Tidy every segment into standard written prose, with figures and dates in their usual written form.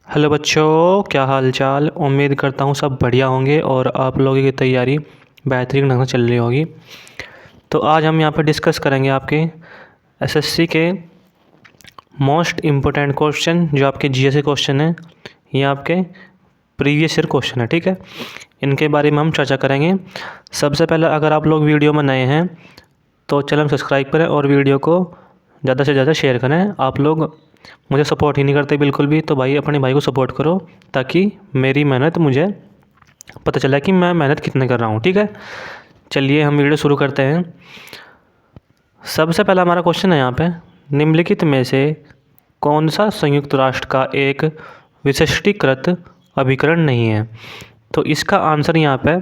Hello बच्चों, क्या हाल चाल। उम्मीद करता हूँ सब बढ़िया होंगे और आप लोगों की तैयारी बेहतरीन ढंग से चल रही होगी। तो आज हम यहाँ पर डिस्कस करेंगे आपके एसएससी के मोस्ट इम्पोर्टेंट क्वेश्चन, जो आपके जीएस के क्वेश्चन हैं। ये आपके प्रीवियस ईयर क्वेश्चन है, ठीक है। इनके बारे में हम चर्चा करेंगे। सबसे पहले, अगर आप लोग वीडियो में नए हैं तो चैनल सब्सक्राइब करें और वीडियो को ज़्यादा से ज़्यादा शेयर करें। आप लोग मुझे सपोर्ट ही नहीं करते बिल्कुल भी, तो भाई अपने भाई को सपोर्ट करो ताकि मेरी मेहनत मुझे पता चले कि मैं मेहनत कितने कर रहा हूँ, ठीक है। चलिए हम वीडियो शुरू करते हैं। सबसे पहला हमारा क्वेश्चन है यहाँ पे, निम्नलिखित में से कौन सा संयुक्त राष्ट्र का एक विशिष्टीकृत अभिकरण नहीं है। तो इसका आंसर यहाँ पे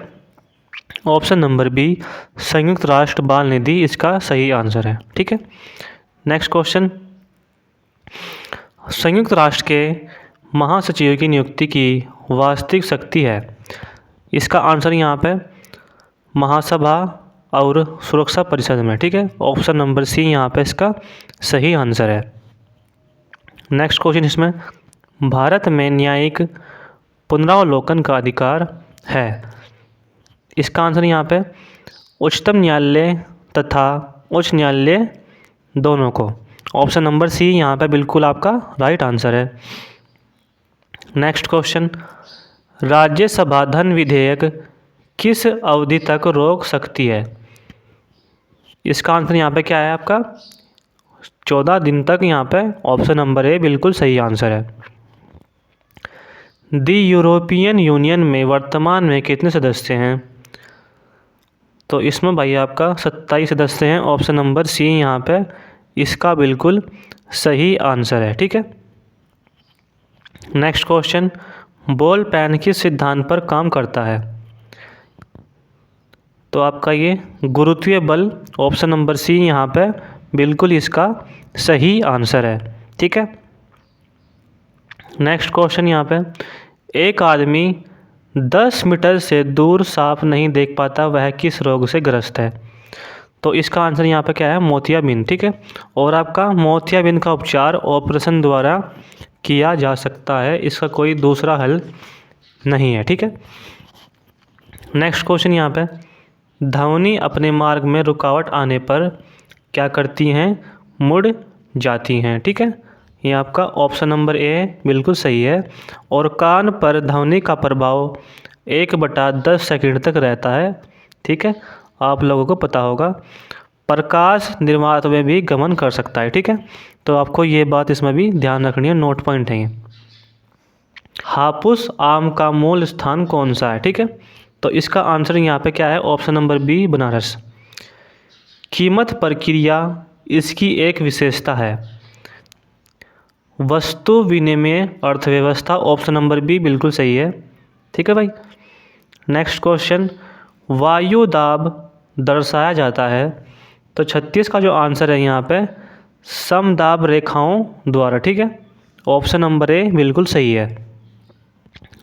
ऑप्शन नंबर बी, संयुक्त राष्ट्र बाल निधि इसका सही आंसर है, ठीक है। नेक्स्ट क्वेश्चन, संयुक्त राष्ट्र के महासचिव की नियुक्ति की वास्तविक शक्ति है। इसका आंसर यहाँ पे महासभा और सुरक्षा परिषद में, ठीक है। ऑप्शन नंबर सी यहाँ पे इसका सही आंसर है। नेक्स्ट क्वेश्चन, इसमें भारत में न्यायिक पुनरावलोकन का अधिकार है। इसका आंसर यहाँ पे उच्चतम न्यायालय तथा उच्च न्यायालय दोनों को। ऑप्शन नंबर सी यहाँ पे बिल्कुल आपका राइट आंसर है। नेक्स्ट क्वेश्चन, राज्यसभा धन विधेयक किस अवधि तक रोक सकती है। इसका आंसर यहाँ पे क्या है आपका 14 दिन तक। यहाँ पे ऑप्शन नंबर ए बिल्कुल सही आंसर है। दी यूरोपियन यूनियन में वर्तमान में कितने सदस्य हैं। तो इसमें भाई आपका 27 सदस्य हैं। ऑप्शन नंबर सी यहाँ पे इसका बिल्कुल सही आंसर है, ठीक है। नेक्स्ट क्वेश्चन, बॉल पेन किस सिद्धांत पर काम करता है। तो आपका ये गुरुत्वीय बल, ऑप्शन नंबर सी यहाँ पे बिल्कुल इसका सही आंसर है, ठीक है। नेक्स्ट क्वेश्चन, यहाँ पे एक आदमी 10 मीटर से दूर साफ नहीं देख पाता, वह किस रोग से ग्रस्त है। तो इसका आंसर यहाँ पे क्या है मोतियाबिंद, ठीक है। और आपका मोतियाबिंद का उपचार ऑपरेशन द्वारा किया जा सकता है, इसका कोई दूसरा हल नहीं है, ठीक है। नेक्स्ट क्वेश्चन, यहाँ पे ध्वनि अपने मार्ग में रुकावट आने पर क्या करती हैं, मुड़ जाती हैं, ठीक है। ये आपका ऑप्शन नंबर ए बिल्कुल सही है। और कान पर ध्वनि का प्रभाव 1/10 सेकंड तक रहता है, ठीक है। आप लोगों को पता होगा प्रकाश निर्वात में भी गमन कर सकता है, ठीक है। तो आपको ये बात इसमें भी ध्यान रखनी है, नोट पॉइंट है ये। हापुस आम का मूल स्थान कौन सा है, ठीक है। तो इसका आंसर यहाँ पे क्या है ऑप्शन नंबर बी, बनारस। कीमत प्रक्रिया इसकी एक विशेषता है। वस्तु विनिमय अर्थव्यवस्था, ऑप्शन नंबर बी बिल्कुल सही है, ठीक है भाई। नेक्स्ट क्वेश्चन, वायु दाब दर्शाया जाता है। तो 36 का जो आंसर है यहाँ पे समदाब रेखाओं द्वारा, ठीक है। ऑप्शन नंबर ए बिल्कुल सही है।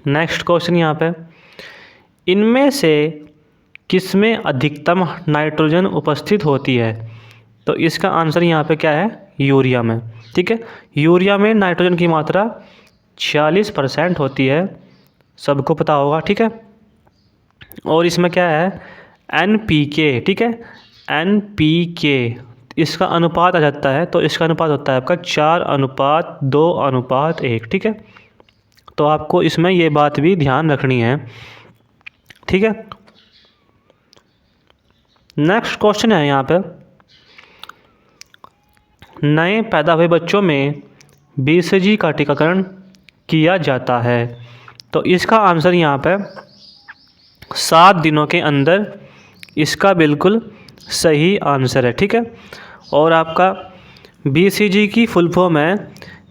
नेक्स्ट क्वेश्चन, यहाँ पे इनमें से किसमें अधिकतम नाइट्रोजन उपस्थित होती है। तो इसका आंसर यहाँ पे क्या है यूरिया में, ठीक है। यूरिया में नाइट्रोजन की मात्रा 46% होती है, सबको पता होगा, ठीक है। और इसमें क्या है NPK, ठीक है। NPK इसका अनुपात आ जाता है, तो इसका अनुपात होता है आपका 4:2:1, ठीक है। तो आपको इसमें ये बात भी ध्यान रखनी है, ठीक है। नेक्स्ट क्वेश्चन है यहाँ पे, नए पैदा हुए बच्चों में BCG का टीकाकरण किया जाता है। तो इसका आंसर यहाँ पे 7 दिनों के अंदर इसका बिल्कुल सही आंसर है, ठीक है। और आपका BCG की फुल फॉर्म है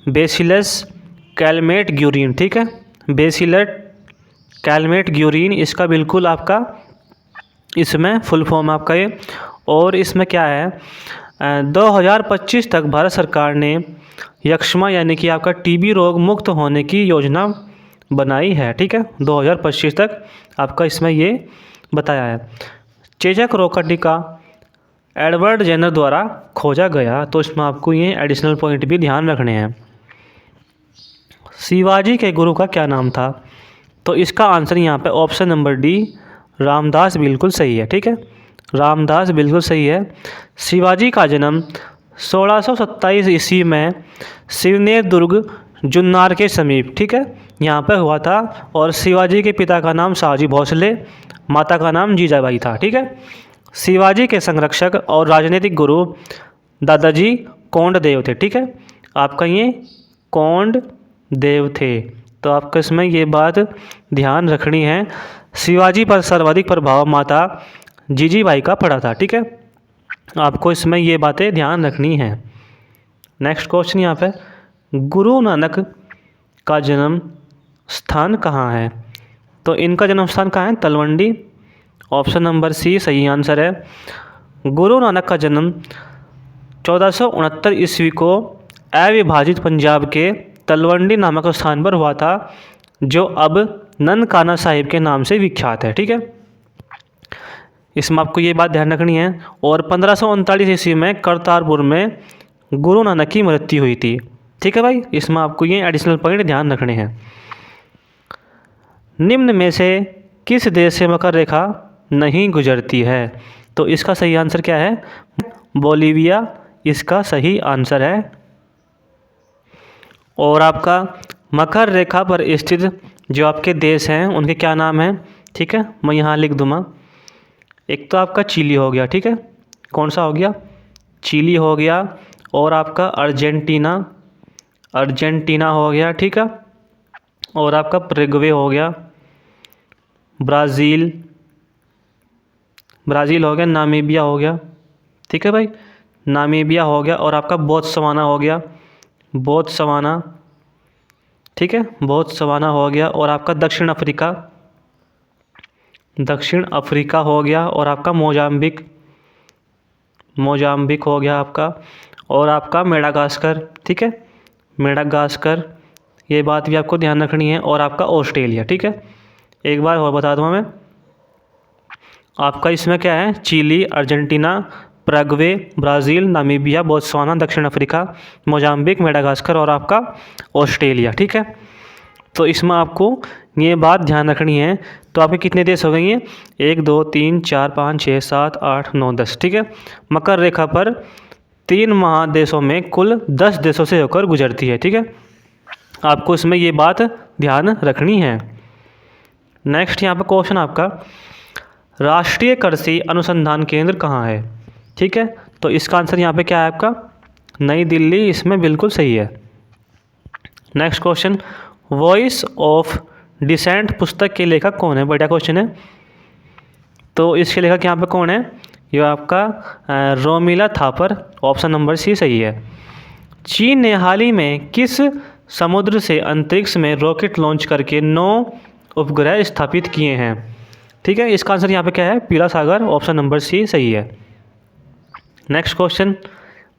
बेसिलस कैलमेट ग्यूरिन, ठीक है। बेसिलस कैलमेट ग्यूरिन इसका बिल्कुल आपका इसमें फुल फॉर्म आपका ये। और इसमें क्या है 2025 तक भारत सरकार ने यक्ष्मा यानी कि आपका TB रोग मुक्त होने की योजना बनाई है, ठीक है। 2025 तक आपका इसमें ये बताया है। चेचक रोग का टीका एडवर्ड जेनर द्वारा खोजा गया, तो इसमें आपको ये एडिशनल पॉइंट भी ध्यान रखने हैं। शिवाजी के गुरु का क्या नाम था? तो इसका आंसर यहाँ पे ऑप्शन नंबर डी, रामदास बिल्कुल सही है। ठीक है, रामदास बिल्कुल सही है। शिवाजी का जन्म 1627 ईस्वी में सिवनेर दुर्ग जुन्नार के समीप, ठीक है, यहाँ पर हुआ था। और शिवाजी के पिता का नाम शाहजी भोसले, माता का नाम जीजाबाई था। ठीक है, शिवाजी के संरक्षक और राजनीतिक गुरु दादाजी कोंडदेव थे। ठीक है, आपका ये कोंडदेव थे। तो आपको इसमें ये बात ध्यान रखनी है, शिवाजी पर सर्वाधिक प्रभाव माता जीजीबाई का पड़ा था। ठीक है, आपको इसमें ये बातें ध्यान रखनी है। नेक्स्ट क्वेश्चन यहाँ पे, गुरु नानक का जन्म स्थान कहाँ है? तो इनका जन्म स्थान कहाँ है? तलवंडी। ऑप्शन नंबर सी सही आंसर है। गुरु नानक का जन्म 1469 ईस्वी को अविभाजित पंजाब के तलवंडी नामक स्थान पर हुआ था, जो अब ननकाना साहिब के नाम से विख्यात है। ठीक है, इसमें आपको ये बात ध्यान रखनी है। और 1539 ईस्वी में करतारपुर में गुरु नानक की मृत्यु हुई थी। ठीक है भाई, इसमें आपको ये एडिशनल पॉइंट ध्यान रखने हैं। निम्न में से किस देश से मकर रेखा नहीं गुजरती है? तो इसका सही आंसर क्या है? बोलीविया इसका सही आंसर है। और आपका मकर रेखा पर स्थित जो आपके देश हैं उनके क्या नाम हैं? ठीक है, मैं यहाँ लिख दूँगा। एक तो आपका चिली हो गया। ठीक है, कौन सा हो गया? चिली हो गया। और आपका अर्जेंटीना हो गया। ठीक है, और आपका पैराग्वे हो गया, ब्राज़ील हो गया, नामीबिया हो गया। ठीक है भाई, नामीबिया हो गया। और आपका बोत्सवाना हो गया, बोत्सवाना। ठीक है, बोत्सवाना हो गया। और आपका दक्षिण अफ्रीका हो गया। और आपका मोजाम्बिक हो गया आपका। और आपका मेडागास्कर। ठीक है, मेडागास्कर, ये बात भी आपको ध्यान रखनी है। और आपका ऑस्ट्रेलिया। ठीक है, एक बार और बता दूँ मैं, आपका इसमें क्या है? Chile, Argentina, Paraguay, Brazil, Namibia, Botswana, दक्षिण अफ्रीका, मोजाम्बिक, मेडागास्कर और आपका ऑस्ट्रेलिया। ठीक है, तो इसमें आपको ये बात ध्यान रखनी है। तो आपके कितने देश हो गए हैं? 1 2 3 4 5 6 7 8 9 10। ठीक है, मकर रेखा पर 3 महादेशों में कुल 10 देशों से होकर गुजरती है। ठीक है, आपको इसमें ये बात ध्यान रखनी है। नेक्स्ट यहाँ पर क्वेश्चन आपका, राष्ट्रीय कृषि अनुसंधान केंद्र कहाँ है? ठीक है, तो इसका आंसर यहाँ पे क्या है आपका? नई दिल्ली, इसमें बिल्कुल सही है। Next question, voice of dissent पुस्तक के लेखक कौन है? बढ़िया क्वेश्चन है। तो इसके लेखक यहाँ पे कौन है? ये आपका Romila Thapar. Option number C सही है। चीन ने हाल ही में किस समुद्र से अंतरिक्ष में रॉकेट लॉन्च करके 9 उपग्रह स्थापित किए हैं? ठीक है, इसका आंसर यहाँ पे क्या है? पीला सागर। ऑप्शन नंबर सी सही है। नेक्स्ट क्वेश्चन,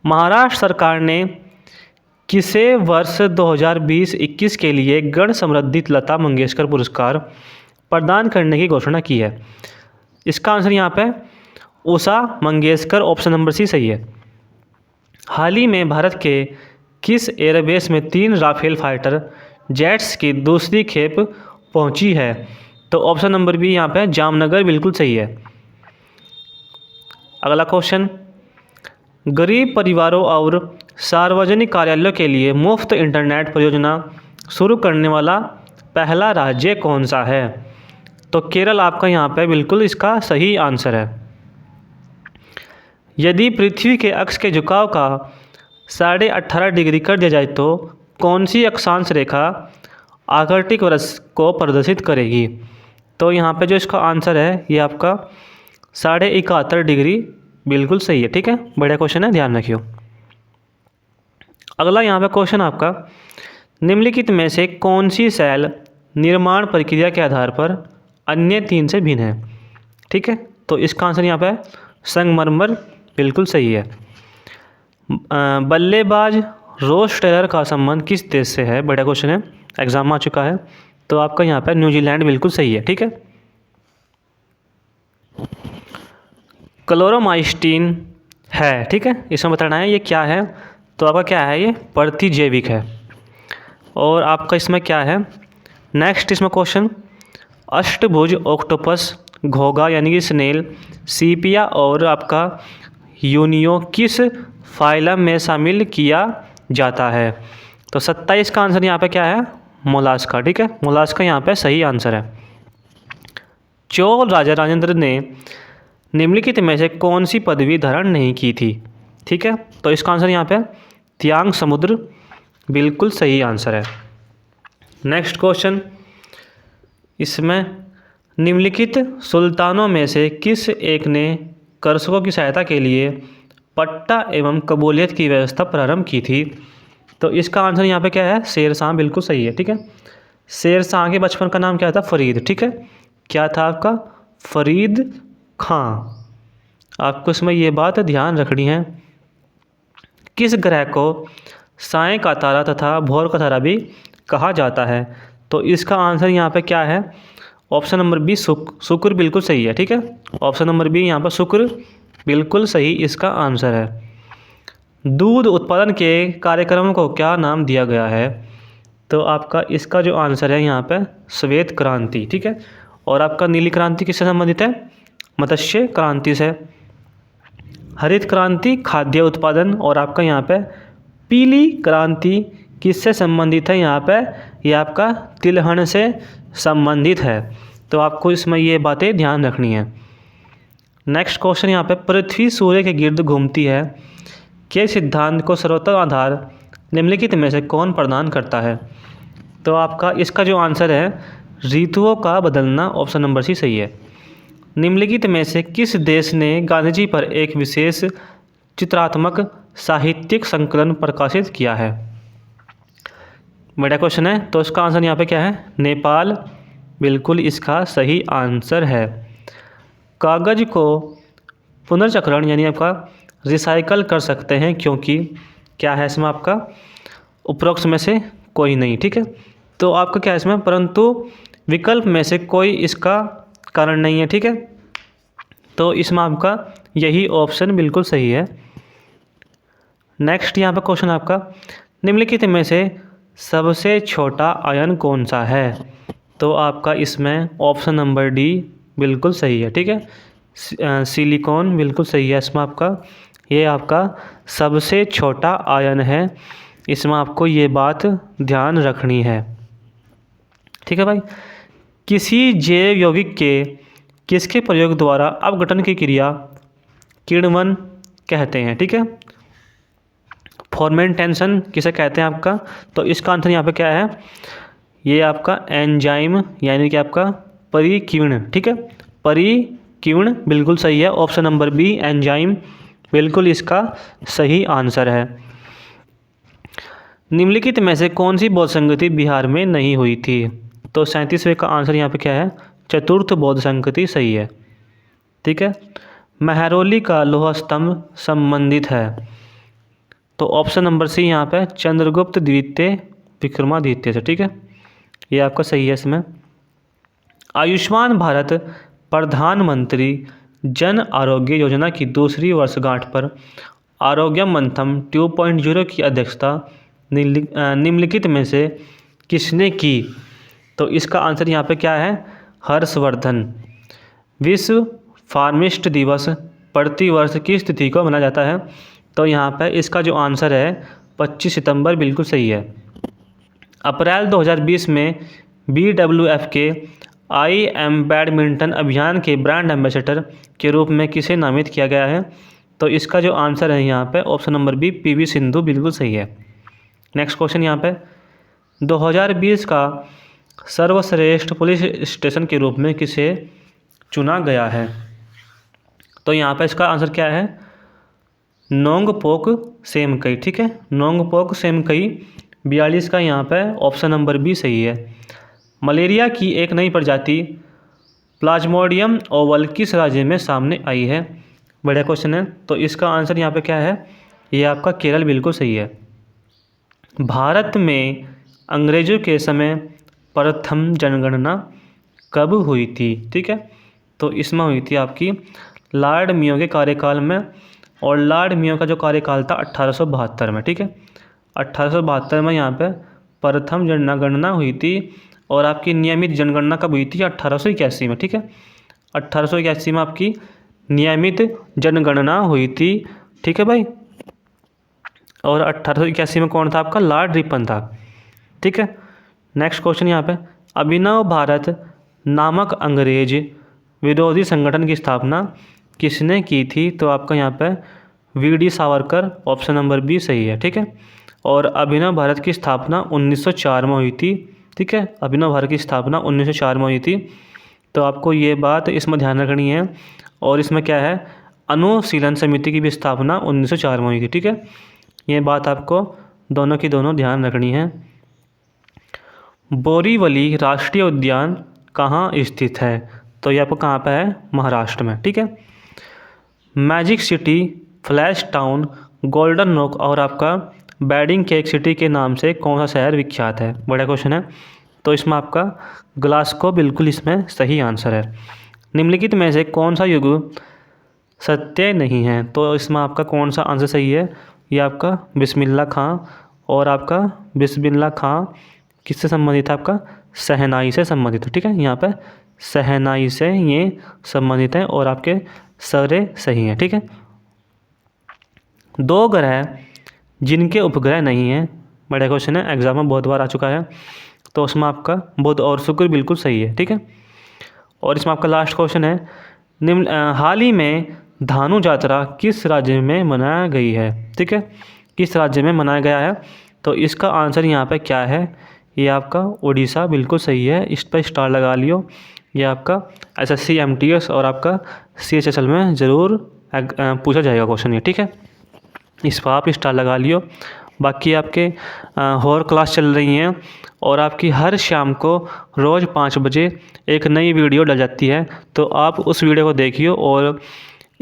महाराष्ट्र सरकार ने किसे वर्ष 2020-21 के लिए गण समृद्धि लता मंगेशकर पुरस्कार प्रदान करने की घोषणा की है? इसका आंसर यहाँ पे Usha Mangeshkar. Option number C सही है। हाल ही में भारत के किस एयरबेस में 3 राफेल फाइटर जेट्स की दूसरी खेप पहुंची है? तो ऑप्शन नंबर बी यहाँ पे जामनगर बिल्कुल सही है। अगला क्वेश्चन, गरीब परिवारों और सार्वजनिक कार्यालयों के लिए मुफ्त इंटरनेट परियोजना शुरू करने वाला पहला राज्य कौन सा है? तो केरल आपका यहाँ पे बिल्कुल इसका सही आंसर है। यदि पृथ्वी के अक्ष के झुकाव का 18.5 डिग्री कर दिया जाए तो कौन सी अक्षांश रेखा आर्कटिक वृत्त को प्रदर्शित करेगी? तो यहाँ पे जो इसका आंसर है ये आपका 71.5 डिग्री बिल्कुल सही है। ठीक है, बढ़िया क्वेश्चन है, ध्यान रखियो। अगला यहाँ पे क्वेश्चन आपका, निम्नलिखित में से कौन सी सेल निर्माण प्रक्रिया के आधार पर अन्य 3 से भिन्न है? ठीक है, तो इसका आंसर यहाँ पे संगमरमर बिल्कुल सही है। बल्लेबाज रोस टेलर का संबंध किस देश से है? बढ़िया क्वेश्चन है, एग्जाम आ चुका है। तो आपका यहाँ पे न्यूजीलैंड बिल्कुल सही है। ठीक है, क्लोरोमाइस्टीन है। ठीक है, इसमें बताना है ये क्या है। तो आपका क्या है? ये प्रतिजैविक है। और आपका इसमें क्या है नेक्स्ट इसमें क्वेश्चन, अष्टभुज ऑक्टोपस, घोंघा यानी कि स्नेल, सीपिया और आपका यूनियो किस फाइलम में शामिल किया जाता है? तो 27 का आंसर यहाँ पे क्या है? मोलास्का। ठीक है, मोलास्का यहाँ पे सही आंसर है। चोल राजा राजेंद्र ने निम्नलिखित में से कौन सी पदवी धारण नहीं की थी? ठीक है, तो इसका आंसर यहाँ पे त्यांग समुद्र बिल्कुल सही आंसर है। नेक्स्ट क्वेश्चन, इसमें निम्नलिखित सुल्तानों में से किस एक ने कर्षकों की सहायता के लिए पट्टा एवं कबूलियत की व्यवस्था प्रारंभ की थी? तो इसका आंसर यहाँ पे क्या है? शेर शाह बिल्कुल सही है। ठीक है, शेर शाह के बचपन का नाम क्या था? फरीद। ठीक है, क्या था आपका? फरीद खां। आपको इसमें ये बात ध्यान रखनी है। किस ग्रह को साय का तारा तथा भोर का तारा भी कहा जाता है? तो इसका आंसर यहाँ पे क्या है? ऑप्शन नंबर बी शुक्र बिल्कुल सही है। ठीक है, ऑप्शन नंबर बी यहाँ पर शुक्र बिल्कुल सही इसका आंसर है। दूध उत्पादन के कार्यक्रम को क्या नाम दिया गया है? तो आपका इसका जो आंसर है यहाँ पे श्वेत क्रांति। ठीक है, और आपका नीली क्रांति किससे संबंधित है? मत्स्य क्रांति से। हरित क्रांति खाद्य उत्पादन, और आपका यहाँ पे पीली क्रांति किससे संबंधित है? यहाँ पे ये आपका तिलहन से संबंधित है। तो आपको इसमें ये बातें ध्यान रखनी है। नेक्स्ट क्वेश्चन, यहाँ पे पृथ्वी सूर्य के गिर्द घूमती है के सिद्धांत को सर्वोत्तम आधार निम्नलिखित में से कौन प्रदान करता है? तो आपका इसका जो आंसर है ऋतुओं का बदलना, ऑप्शन नंबर सी सही है। निम्नलिखित में से किस देश ने गांधी जी पर एक विशेष चित्रात्मक साहित्यिक संकलन प्रकाशित किया है? बड़ा क्वेश्चन है, तो इसका आंसर यहाँ पे क्या है? नेपाल बिल्कुल इसका सही आंसर है। कागज़ को पुनर्चक्रण यानी आपका रिसाइकल कर सकते हैं क्योंकि क्या है इसमें आपका उपरोक्त में से कोई नहीं। ठीक है, तो आपका क्या है इसमें? परंतु विकल्प में से कोई इसका कारण नहीं है। ठीक है, तो इसमें आपका यही ऑप्शन बिल्कुल सही है। नेक्स्ट यहाँ पे क्वेश्चन आपका, निम्नलिखित में से सबसे छोटा आयन कौन सा है? तो आपका इसमें ऑप्शन नंबर डी बिल्कुल सही है। ठीक है, सिलिकॉन बिल्कुल सही है। इसमें आपका ये आपका सबसे छोटा आयन है। इसमें आपको ये बात ध्यान रखनी है। ठीक है भाई, किसी जैव यौगिक के किसके प्रयोग द्वारा अपघटन की क्रिया किण्वन कहते हैं? ठीक है, फॉर्मेंटेशन किसे कहते हैं आपका? तो इसका आंसर यहाँ पे क्या है? ये आपका एंजाइम यानी कि आपका परिकीर्ण। ठीक है, परिकीर्ण बिल्कुल सही है। ऑप्शन नंबर बी एंजाइम बिल्कुल इसका सही आंसर है। निम्नलिखित में से कौन सी बौद्ध संगति बिहार में नहीं हुई थी? तो 37वें का आंसर यहाँ पे क्या है? चतुर्थ बौद्ध संगति सही है। ठीक है, महरौली का लोहा स्तंभ संबंधित है। तो ऑप्शन नंबर सी यहाँ पे चंद्रगुप्त द्वितीय विक्रमादित्य से। ठीक है, ये आपका सही है। इसमें आयुष्मान भारत प्रधानमंत्री जन आरोग्य योजना की दूसरी वर्षगांठ पर आरोग्य मंथन 2.0 की अध्यक्षता निम्नलिखित में से किसने की? तो इसका आंसर यहाँ पे क्या है? हर्षवर्धन। विश्व फार्मिस्ट दिवस प्रतिवर्ष किस तिथि को मनाया जाता है? तो यहाँ पे इसका जो आंसर है 25 सितंबर बिल्कुल सही है। अप्रैल 2020 में BWF के IM बैडमिंटन अभियान के ब्रांड एम्बेसडर के रूप में किसे नामित किया गया है? तो इसका जो आंसर है यहाँ पे option number B PV Sindhu बिल्कुल सही है। नेक्स्ट क्वेश्चन यहाँ पे 2020 का सर्वश्रेष्ठ पुलिस स्टेशन के रूप में किसे चुना गया है? तो यहाँ पे इसका आंसर क्या है? नोंगपोक सेमकई। ठीक है, नोंगपोक सेमकई 42 का यहाँ पे ऑप्शन नंबर बी सही है। मलेरिया की एक नई प्रजाति प्लाज्मोडियम ओवल किस राज्य में सामने आई है? बढ़िया क्वेश्चन है, तो इसका आंसर यहाँ पे क्या है? ये आपका केरल बिल्कुल सही है। भारत में अंग्रेजों के समय प्रथम जनगणना कब हुई थी? ठीक है, तो इसमें हुई थी आपकी लॉर्ड मेयो के कार्यकाल में, और लॉर्ड मेयो का जो कार्यकाल था 1872 में। ठीक है, 1872 में यहाँ पे प्रथम जनगणना हुई थी और आपकी नियमित जनगणना कब हुई थी? 1881 में। ठीक है, 1881 में आपकी नियमित जनगणना हुई थी। ठीक है भाई, और 1881 में कौन था आपका? लॉर्ड रिपन था। ठीक है, नेक्स्ट क्वेश्चन यहाँ पे, अभिनव भारत नामक अंग्रेज विरोधी संगठन की स्थापना किसने की थी? तो आपका यहाँ पे V D. Savarkar, option number B सही है। ठीक है, और अभिनव भारत की स्थापना 1904 में हुई थी। ठीक है, अभिनव भारत की स्थापना 1904 में हुई थी। तो आपको ये बात इसमें ध्यान रखनी है। और इसमें क्या है, अनुशीलन समिति की भी स्थापना 1904 में हुई थी। ठीक है, ये बात आपको दोनों की दोनों ध्यान रखनी है। बोरीवली राष्ट्रीय उद्यान कहाँ स्थित है? तो ये आपको कहाँ पे है? महाराष्ट्र में। ठीक है, magic city, flash town, golden rock और आपका बैडिंग केक सिटी के नाम से कौन सा शहर विख्यात है? बड़ा क्वेश्चन है। तो इसमें आपका ग्लासगो बिल्कुल इसमें सही आंसर है। निम्नलिखित में से कौन सा युग सत्य नहीं है? तो इसमें आपका कौन सा आंसर सही है? ये आपका बिस्मिल्लाह खां, और आपका बिस्मिल्लाह खां किससे संबंधित है? आपका शहनाई से संबंधित है। ठीक है, यहाँ पे शहनाई से ये संबंधित है और आपके सारे सही हैं। ठीक है, दो ग्रह जिनके उपग्रह नहीं हैं, बड़ा क्वेश्चन है, एग्जाम में बहुत बार आ चुका है। तो उसमें आपका बुध और शुक्र बिल्कुल सही है। ठीक है, और इसमें आपका लास्ट क्वेश्चन है, हाल ही में धानु यात्रा किस राज्य में मनाया गई है? ठीक है, किस राज्य में मनाया गया है? तो इसका आंसर यहाँ पे क्या है? ये आपका उड़ीसा बिल्कुल सही है, इस पर स्टार लगा लियो। ये आपका एसएससी एमटीएस और आपका सीएचएसएल में ज़रूर पूछा जाएगा क्वेश्चन ये। ठीक है, इस पर आप स्टार लगा लियो। बाकी आपके और क्लास चल रही हैं और आपकी हर शाम को रोज़ 5 बजे एक नई वीडियो डल जाती है। तो आप उस वीडियो को देखिए और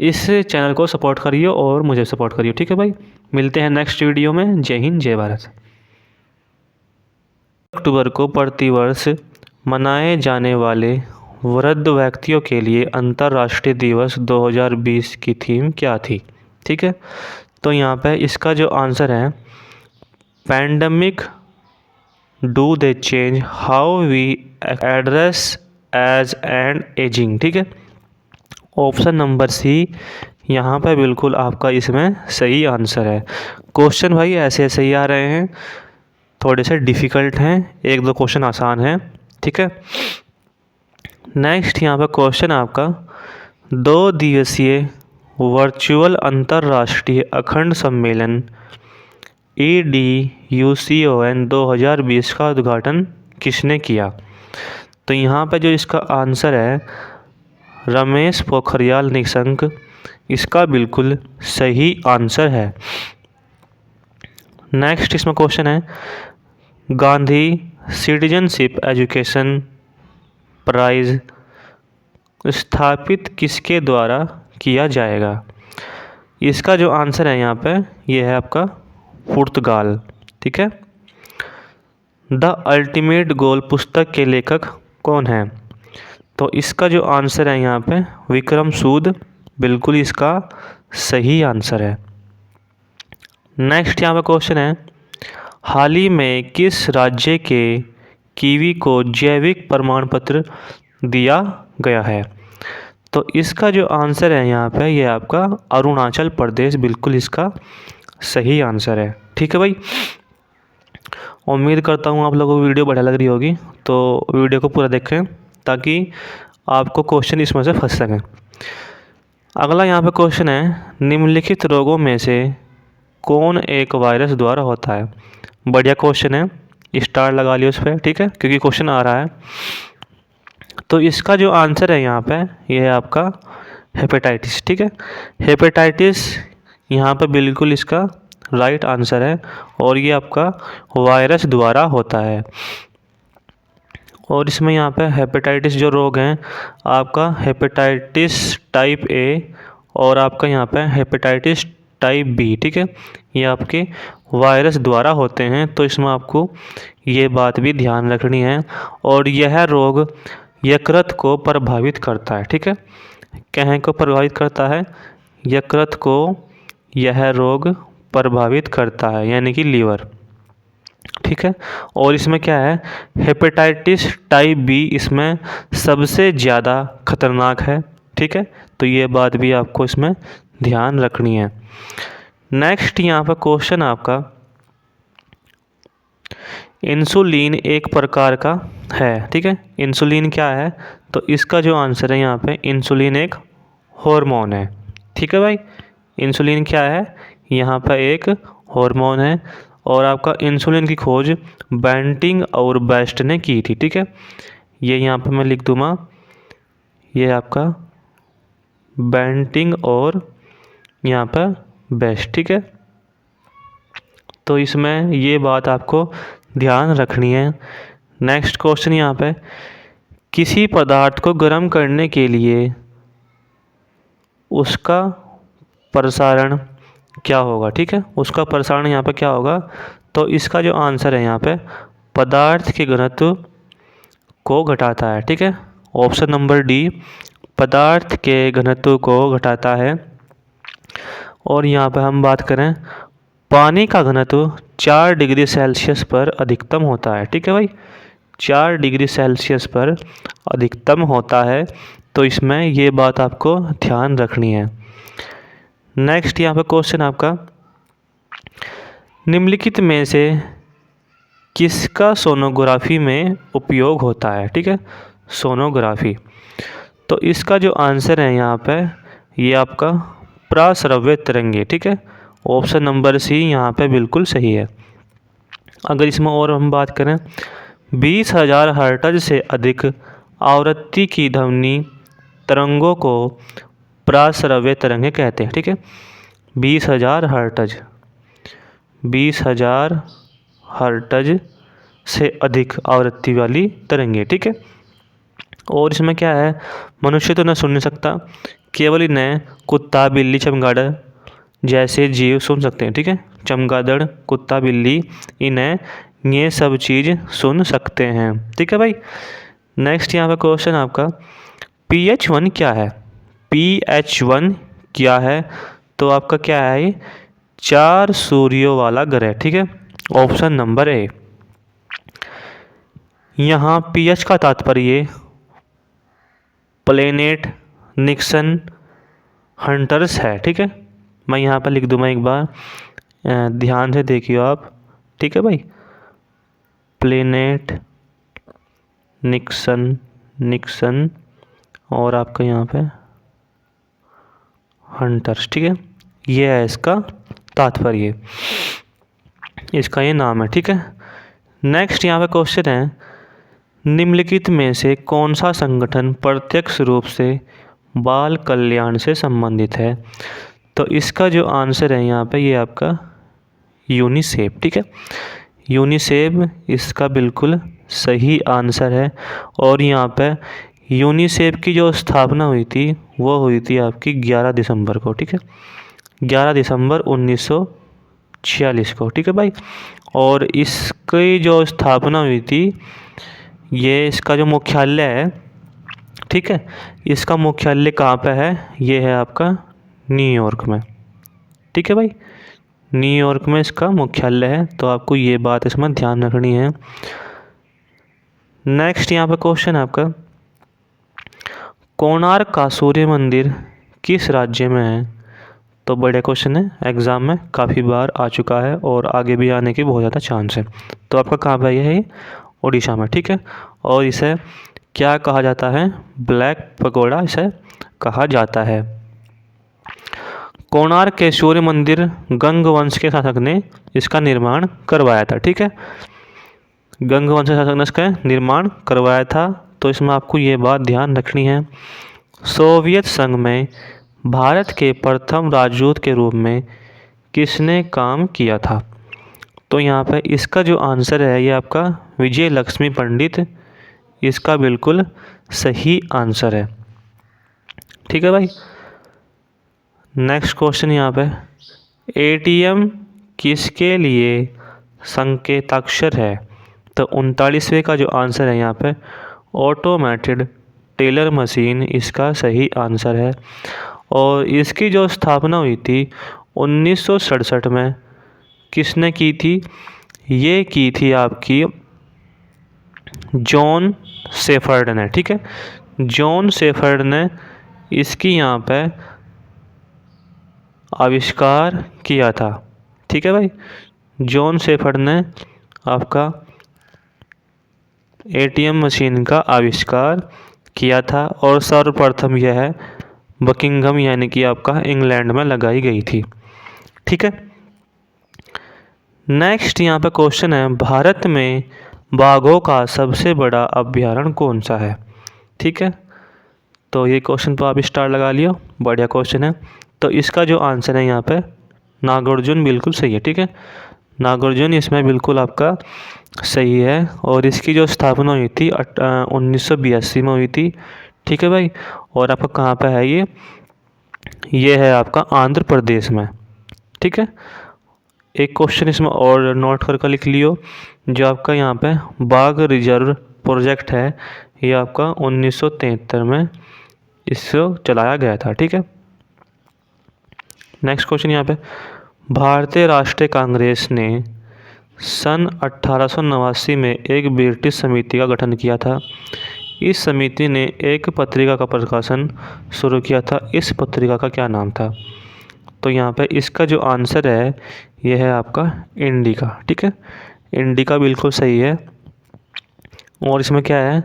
इस चैनल को सपोर्ट करिए और मुझे सपोर्ट करिए। ठीक है भाई, मिलते हैं नेक्स्ट वीडियो में। जय हिंद, जय भारत। अक्टूबर को प्रतिवर्ष मनाए जाने वाले वृद्ध व्यक्तियों के लिए अंतर्राष्ट्रीय दिवस 2020 की थीम क्या थी? ठीक है, तो यहाँ पे इसका जो आंसर है, pandemic do they change how we address age and ageing. ठीक है, ऑप्शन नंबर सी यहाँ पे बिल्कुल आपका इसमें सही आंसर है। क्वेश्चन भाई ऐसे ऐसे ही आ रहे हैं, थोड़े से डिफ़िकल्ट हैं, एक दो क्वेश्चन आसान हैं। ठीक है, नेक्स्ट यहाँ पे क्वेश्चन आपका 2 दिवसीय वर्चुअल अंतर्राष्ट्रीय अखंड सम्मेलन EDUCON 2020 का उद्घाटन किसने किया? तो यहाँ पे जो इसका आंसर है, रमेश पोखरियाल निशंक, इसका बिल्कुल सही आंसर है। नेक्स्ट इसमें क्वेश्चन है, गांधी सिटीजनशिप एजुकेशन प्राइज स्थापित किसके द्वारा किया जाएगा? इसका जो आंसर है यहाँ पे, ये है आपका पुर्तगाल। ठीक है, द अल्टीमेट गोल पुस्तक के लेखक कौन है? तो इसका जो आंसर है यहाँ पे, विक्रम सूद, बिल्कुल इसका सही आंसर है। नेक्स्ट यहाँ पे क्वेश्चन है, हाल ही में किस राज्य के कीवी को जैविक प्रमाण पत्र दिया गया है? तो इसका जो आंसर है यहाँ पे, ये आपका अरुणाचल प्रदेश, बिल्कुल इसका सही आंसर है। ठीक है भाई, उम्मीद करता हूँ आप लोगों को वीडियो बढ़िया लग रही होगी, तो वीडियो को पूरा देखें ताकि आपको क्वेश्चन इसमें से फंस सकें। अगला यहाँ पे क्वेश्चन है, निम्नलिखित रोगों में से कौन एक वायरस द्वारा होता है? बढ़िया क्वेश्चन है, स्टार लगा लियो उस पर। ठीक है, क्योंकि क्वेश्चन आ रहा है। तो इसका जो आंसर है यहाँ पे, ये है आपका हेपेटाइटिस। ठीक है, हेपेटाइटिस यहाँ पे बिल्कुल इसका राइट आंसर है और ये आपका वायरस द्वारा होता है। और इसमें यहाँ पे हेपेटाइटिस जो रोग हैं, आपका हेपेटाइटिस टाइप ए और आपका यहाँ पे हेपेटाइटिस टाइप बी। ठीक है, ये आपके वायरस द्वारा होते हैं, तो इसमें आपको ये बात भी ध्यान रखनी है। और यह रोग यकृत को प्रभावित करता है। ठीक है, कहीं को प्रभावित करता है? यकृत को यह रोग प्रभावित करता है, यानी कि लीवर। ठीक है। और इसमें क्या है, हेपेटाइटिस टाइप बी इसमें सबसे ज़्यादा खतरनाक है, ठीक है। तो ये बात भी आपको इसमें ध्यान रखनी है। नेक्स्ट यहाँ पर क्वेश्चन आपका, इंसुलिन एक प्रकार का है, ठीक है। इंसुलिन क्या है, तो इसका जो आंसर है यहाँ पे, इंसुलिन एक हार्मोन है, ठीक है भाई। इंसुलिन क्या है, यहाँ पर एक हार्मोन है। और आपका इंसुलिन की खोज बैंटिंग और बेस्ट ने की थी, ठीक है। ये यहाँ पे मैं लिख दूँगा, ये आपका बैंटिंग और यहाँ पर बेस्ट, ठीक है। तो इसमें ये बात आपको ध्यान रखनी है। नेक्स्ट क्वेश्चन यहाँ पे, किसी पदार्थ को गर्म करने के लिए उसका प्रसारण क्या होगा, ठीक है। उसका प्रसारण यहाँ पे क्या होगा, तो इसका जो आंसर है यहाँ पे, पदार्थ के घनत्व को घटाता है, ठीक है। ऑप्शन नंबर डी, पदार्थ के घनत्व को घटाता है। और यहाँ पे हम बात करें, पानी का घनत्व 4 डिग्री सेल्सियस पर अधिकतम होता है, ठीक है भाई। 4 डिग्री सेल्सियस पर अधिकतम होता है, तो इसमें ये बात आपको ध्यान रखनी है। नेक्स्ट यहाँ पे क्वेश्चन आपका, निम्नलिखित में से किसका सोनोग्राफी में उपयोग होता है, ठीक है। सोनोग्राफी, तो इसका जो आंसर है यहाँ पे, ये आपका प्राश्रव्य तरंगे, ठीक है। ऑप्शन नंबर सी यहाँ पे बिल्कुल सही है। अगर इसमें और हम बात करें, 20,000 हर्ट्ज से अधिक आवृत्ति की ध्वनि तरंगों को प्राश्रव्य तरंगे कहते हैं, ठीक है। 20,000 हर्ट्ज, 20,000 हर्ट्ज से अधिक आवृत्ति वाली तरंगे, ठीक है। और इसमें क्या है, मनुष्य तो न सुन नहीं सकता, केवल इन्हें कुत्ता, बिल्ली, चमगादड़ जैसे जीव सुन सकते हैं, ठीक है। चमगादड़, कुत्ता, बिल्ली, इन्हें ये सब चीज़ सुन सकते हैं, ठीक है भाई। नेक्स्ट यहाँ पे क्वेश्चन आपका, pH1 क्या है। pH1 क्या है, तो आपका क्या है, ये 4 सूर्यों वाला ग्रह, ठीक है। Option number A. यहाँ pH का तात्पर्य प्लेनेट, निक्सन, हंटर्स है, ठीक है। मैं यहाँ पर लिख दूँगा एक बार, ध्यान से देखिए आप, ठीक है भाई। प्लेनेट, निक्सन और आपका यहाँ पे हंटर्स, ठीक है। ये है इसका तात्पर्य, इसका ये नाम है, ठीक है। नेक्स्ट यहाँ पे क्वेश्चन है, निम्नलिखित में से कौन सा संगठन प्रत्यक्ष रूप से बाल कल्याण से संबंधित है, तो इसका जो आंसर है यहाँ पे, ये आपका यूनिसेफ, ठीक है। यूनिसेफ इसका बिल्कुल सही आंसर है। और यहाँ पे यूनिसेफ की जो स्थापना हुई थी, वो हुई थी आपकी 11 दिसंबर को, ठीक है। 11 दिसंबर 1946 को, ठीक है भाई। और इसकी जो स्थापना हुई थी, ये इसका जो मुख्यालय है, ठीक है, इसका मुख्यालय कहाँ पे है, ये है आपका न्यूयॉर्क में, ठीक है भाई। न्यूयॉर्क में इसका मुख्यालय है, तो आपको ये बात इसमें ध्यान रखनी है। नेक्स्ट यहाँ पे क्वेश्चन आपका, कोणार्क का सूर्य मंदिर किस राज्य में है, तो बड़े क्वेश्चन है, एग्ज़ाम में काफ़ी बार आ चुका है और आगे भी आने की बहुत ज़्यादा चांस है। तो आपका कहाँ पे है, ये उड़ीसा में, ठीक है। और इसे क्या कहा जाता है, ब्लैक पगोड़ा इसे कहा जाता है। कोणार्क के सूर्य मंदिर गंग वंश के शासक ने इसका निर्माण करवाया था, ठीक है। गंग वंश के शासक ने इसका निर्माण करवाया था, तो इसमें आपको ये बात ध्यान रखनी है। सोवियत संघ में भारत के प्रथम राजदूत के रूप में किसने काम किया था, तो यहाँ पे इसका जो आंसर है, ये आपका विजय लक्ष्मी पंडित इसका बिल्कुल सही आंसर है, ठीक है भाई। नेक्स्ट क्वेश्चन यहाँ पे, एटीएम किसके लिए संकेताक्षर है, तो 39वें का जो आंसर है यहाँ पे, ऑटोमेटेड टेलर मशीन इसका सही आंसर है। और इसकी जो स्थापना हुई थी 1967 में, किसने की थी, ये की थी आपकी जॉन शेफर्ड ने, ठीक है। जॉन शेफर्ड ने इसकी यहाँ पे आविष्कार किया था, ठीक है भाई। जॉन शेफर्ड ने आपका एटीएम मशीन का आविष्कार किया था और सर्वप्रथम यह है बकिंघम यानी कि आपका इंग्लैंड में लगाई गई थी, ठीक है। नेक्स्ट यहाँ पे क्वेश्चन है, भारत में बाघों का सबसे बड़ा अभ्यारण्य कौन सा है, ठीक है। तो ये क्वेश्चन पर आप स्टार लगा लियो, बढ़िया क्वेश्चन है। तो इसका जो आंसर है यहाँ पे नागार्जुन बिल्कुल सही है, ठीक है। नागार्जुन इसमें बिल्कुल आपका सही है और इसकी जो स्थापना हुई थी 1982 में हुई थी, ठीक है भाई। और आपका कहाँ पे है ये है आपका आंध्र प्रदेश में, ठीक है। एक क्वेश्चन इसमें और नोट करके लिख लियो, जो आपका यहाँ पे बाघ रिजर्व प्रोजेक्ट है, ये आपका 1973 में इसको चलाया गया था, ठीक है। नेक्स्ट क्वेश्चन यहाँ पे, भारतीय राष्ट्रीय कांग्रेस ने सन 1889 में एक ब्रिटिश समिति का गठन किया था। इस समिति ने एक पत्रिका का प्रकाशन शुरू किया था। इस पत्रिका का क्या नाम था? तो यहाँ पे इसका जो आंसर है यह है आपका इंडिका, ठीक है। इंडिका बिल्कुल सही है। और इसमें क्या है,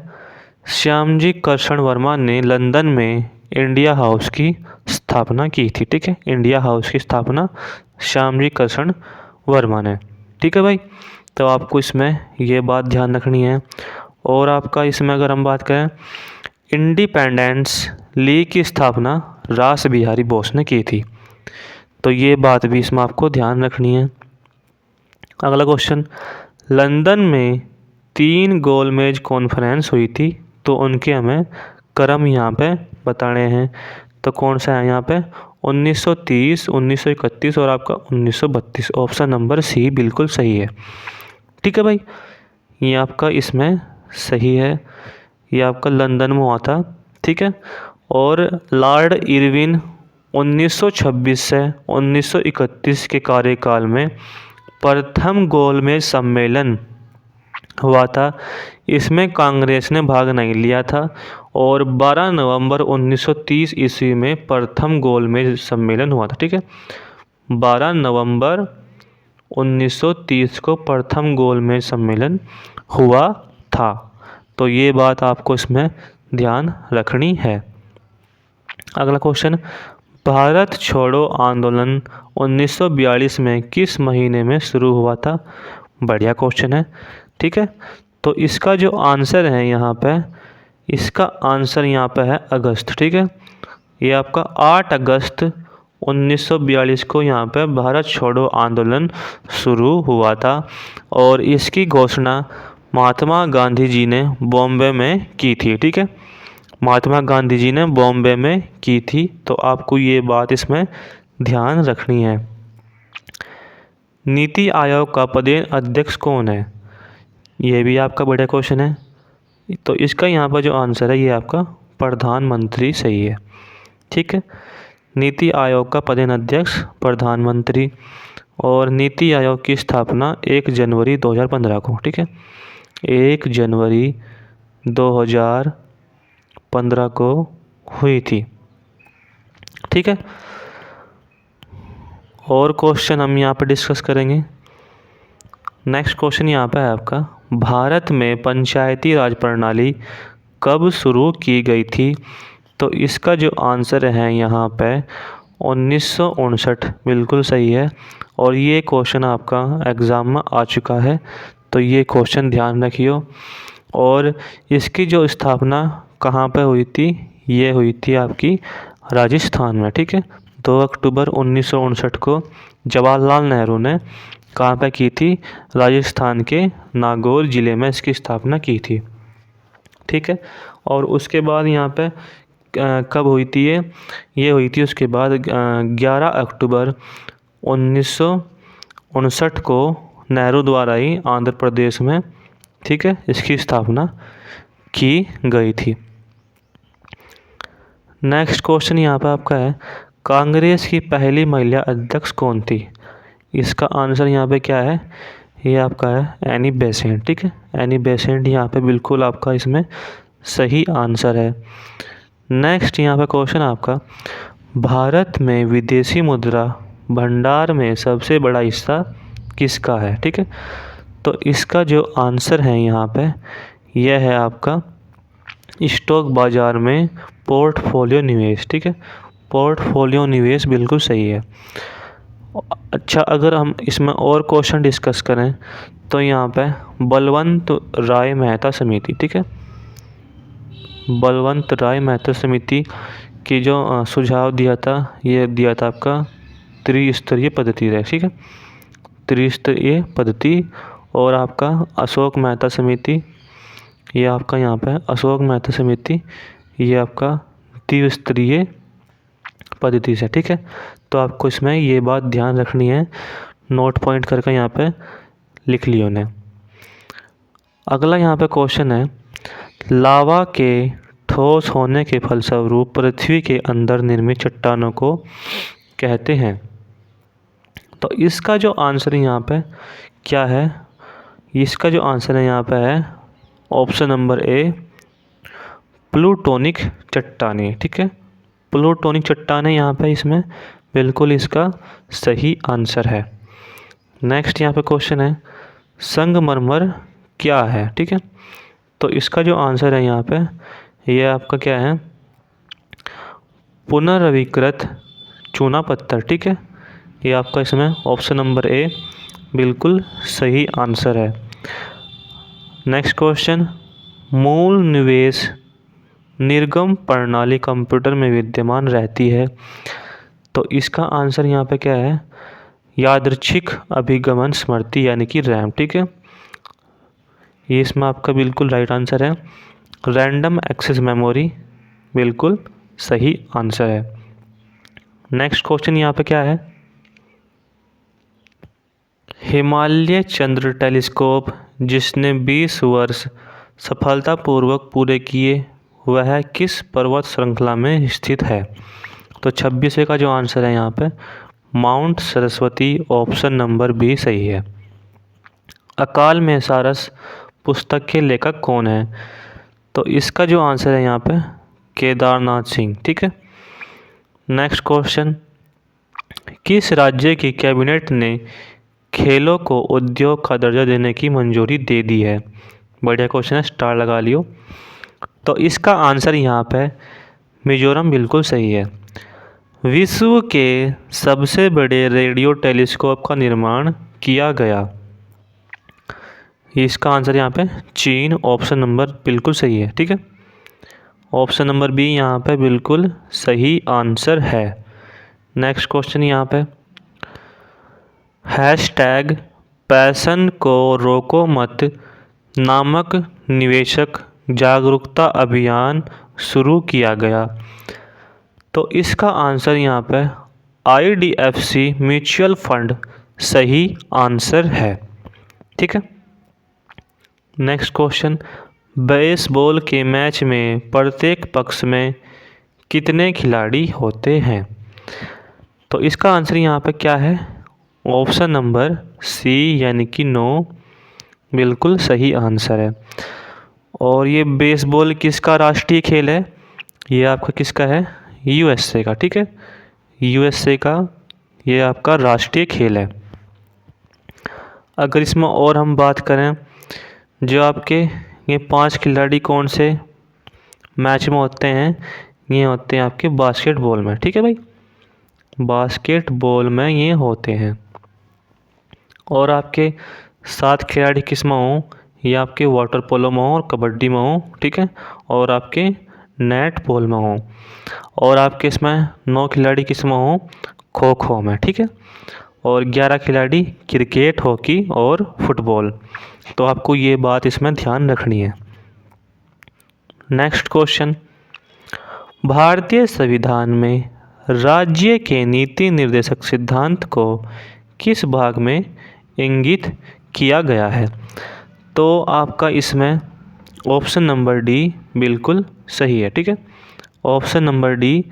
श्यामजी कृष्ण वर्मा ने लंदन में इंडिया हाउस की स्थापना की थी, ठीक है। इंडिया हाउस की स्थापना श्यामजी कृष्ण वर्मा ने, ठीक है भाई। तो आपको इसमें ये बात ध्यान रखनी है। और आपका इसमें अगर हम बात करें, इंडिपेंडेंस लीग की स्थापना रास बिहारी बोस ने की थी, तो ये बात भी इसमें आपको ध्यान रखनी है। अगला क्वेश्चन, लंदन में 3 गोलमेज कॉन्फ्रेंस हुई थी, तो उनके हमें क्रम यहाँ पे बताने हैं। तो कौन सा है यहाँ पे, 1930, 1931 और आपका 1932। ऑप्शन नंबर सी बिल्कुल सही है, ठीक है भाई। ये आपका इसमें सही है, ये आपका लंदन में हुआ था, ठीक है। और लॉर्ड इरविन 1926 से 1931 के कार्यकाल में प्रथम गोलमेज सम्मेलन हुआ था। इसमें कांग्रेस ने भाग नहीं लिया था। और 12 नवंबर 1930 ईस्वी में प्रथम गोलमेज सम्मेलन हुआ था, ठीक है। 12 नवंबर 1930 को प्रथम गोलमेज सम्मेलन हुआ था। तो ये बात आपको इसमें ध्यान रखनी है। अगला क्वेश्चन, भारत छोड़ो आंदोलन 1942 में किस महीने में शुरू हुआ था? बढ़िया क्वेश्चन है, ठीक है। तो इसका जो आंसर है यहाँ पे, इसका आंसर यहाँ पे है अगस्त, ठीक है। ये आपका 8 अगस्त 1942 को यहाँ पे भारत छोड़ो आंदोलन शुरू हुआ था। और इसकी घोषणा महात्मा गांधी जी ने बॉम्बे में की थी, ठीक है। महात्मा गांधी जी ने बॉम्बे में की थी। तो आपको ये बात इसमें ध्यान रखनी है। नीति आयोग का पदेन अध्यक्ष कौन है? ये भी आपका बड़ा क्वेश्चन है। तो इसका यहाँ पर जो आंसर है ये आपका प्रधानमंत्री सही है, ठीक है। नीति आयोग का पदेन अध्यक्ष प्रधानमंत्री। और नीति आयोग की स्थापना 1 जनवरी 2015 को, ठीक है, 1 जनवरी 2015 को हुई थी, ठीक है। और क्वेश्चन हम यहाँ पर डिस्कस करेंगे। नेक्स्ट क्वेश्चन यहाँ पे है आपका, भारत में पंचायती राज प्रणाली कब शुरू की गई थी? तो इसका जो आंसर है यहाँ पे 1959 बिल्कुल सही है। और ये क्वेश्चन आपका एग्ज़ाम में आ चुका है, तो ये क्वेश्चन ध्यान रखियो। और इसकी जो स्थापना कहाँ पे हुई थी, ये हुई थी आपकी राजस्थान में, ठीक है। 2 अक्टूबर 1959 को जवाहरलाल नेहरू ने कहाँ पे की थी, राजस्थान के नागौर ज़िले में इसकी स्थापना की थी, ठीक है। और उसके बाद यहाँ पे कब हुई थी ये हुई थी उसके बाद 11 अक्टूबर 1959 को नेहरू द्वारा ही आंध्र प्रदेश में, ठीक है, इसकी स्थापना की गई थी। नेक्स्ट क्वेश्चन यहाँ पे आपका है, कांग्रेस की पहली महिला अध्यक्ष कौन थी? इसका आंसर यहाँ पे क्या है, ये आपका है एनी बेसेंट। ठीक है, एनी बेसेंट यहाँ पे बिल्कुल आपका इसमें सही आंसर है। नेक्स्ट यहाँ पे क्वेश्चन आपका, भारत में विदेशी मुद्रा भंडार में सबसे बड़ा हिस्सा किसका है? ठीक है, तो इसका जो आंसर है यहाँ पे यह है आपका स्टॉक बाजार में पोर्टफोलियो निवेश। ठीक है, पोर्टफोलियो निवेश बिल्कुल सही है। अच्छा, अगर हम इसमें और क्वेश्चन डिस्कस करें तो यहाँ पे बलवंत राय मेहता समिति, ठीक है, बलवंत राय मेहता समिति की जो सुझाव दिया था, ये दिया था आपका त्रिस्तरीय पद्धति है। ठीक है, त्रिस्तरीय पद्धति। और आपका अशोक मेहता समिति, ये आपका यहाँ पे अशोक मेहता समिति, ये आपका त्रिस्तरीय पद्धति से। ठीक है, तो आपको इसमें ये बात ध्यान रखनी है, नोट पॉइंट करके यहाँ पे लिख लियो ने। अगला यहाँ पे क्वेश्चन है, लावा के ठोस होने के फलस्वरूप पृथ्वी के अंदर निर्मित चट्टानों को कहते हैं। तो इसका जो आंसर यहाँ पे क्या है? इसका जो आंसर है यहाँ पे है ऑप्शन नंबर ए, प्लूटोनिक चट्टानें। ठीक है, प्लूटोनिक चट्टानें यहाँ पे इसमें बिल्कुल इसका सही आंसर है। नेक्स्ट यहाँ पे क्वेश्चन है, संगमरमर क्या है? ठीक है, तो इसका जो आंसर है यहाँ पे ये आपका क्या है? पुनर्नवीकृत चूना पत्थर। ठीक है, ये आपका इसमें ऑप्शन नंबर ए बिल्कुल सही आंसर है। नेक्स्ट क्वेश्चन, मूल निवेश निर्गम प्रणाली कंप्यूटर में विद्यमान रहती है। तो इसका आंसर यहाँ पे क्या है? यादृच्छिक अभिगमन स्मृति यानी कि रैम। ठीक है, ये इसमें आपका बिल्कुल राइट आंसर है। रैंडम एक्सेस मेमोरी बिल्कुल सही आंसर है। नेक्स्ट क्वेश्चन यहाँ पे क्या है? हिमालय चंद्र टेलीस्कोप जिसने 20 वर्ष सफलतापूर्वक पूरे किए, वह किस पर्वत श्रृंखला में स्थित है? तो 26वें का जो आंसर है यहाँ पे Mount Saraswati, option number B सही है। अकाल में सारस पुस्तक के लेखक कौन है? तो इसका जो आंसर है यहाँ पे केदारनाथ सिंह। ठीक है। नेक्स्ट क्वेश्चन, किस राज्य की कैबिनेट ने खेलों को उद्योग का दर्जा देने की मंजूरी दे दी है? बढ़िया क्वेश्चन है, स्टार लगा लियो। तो इसका आंसर यहाँ पे मिजोरम बिल्कुल सही है। विश्व के सबसे बड़े रेडियो टेलीस्कोप का निर्माण किया गया, इसका आंसर यहाँ पे चीन, ऑप्शन नंबर बिल्कुल सही है। ठीक है, ऑप्शन नंबर बी यहाँ पे बिल्कुल सही आंसर है। नेक्स्ट क्वेश्चन यहाँ पे, हैशटैग पैशन को रोको मत नामक निवेशक जागरूकता अभियान शुरू किया गया। तो इसका आंसर यहाँ पे IDFC म्यूचुअल फंड सही आंसर है। ठीक है। नेक्स्ट क्वेश्चन, बेसबॉल के मैच में प्रत्येक पक्ष में कितने खिलाड़ी होते हैं? तो इसका आंसर यहाँ पे क्या है? ऑप्शन नंबर सी यानी कि 9 बिल्कुल सही आंसर है। और ये बेसबॉल किसका राष्ट्रीय खेल है? ये आपका किसका है? USA का। ठीक है, USA का ये आपका राष्ट्रीय खेल है। अगर इसमें और हम बात करें, जो आपके ये 5 खिलाड़ी कौन से मैच में होते हैं? ये होते हैं आपके बास्केटबॉल में। ठीक है भाई, बास्केटबॉल में ये होते हैं। और आपके 7 खिलाड़ी किस में हों? ये आपके वाटर पोलो में हो और कबड्डी में हो। ठीक है, और आपके नेट बॉल में हो। और आपके इसमें 9 खिलाड़ी किस में हो? खो खो में। ठीक है, और 11 खिलाड़ी क्रिकेट, हॉकी और फुटबॉल। तो आपको ये बात इसमें ध्यान रखनी है। नेक्स्ट क्वेश्चन, भारतीय संविधान में राज्य के नीति निर्देशक सिद्धांत को किस भाग में इंगित किया गया है? तो आपका इसमें ऑप्शन नंबर डी बिल्कुल सही है। ठीक है, ऑप्शन नंबर डी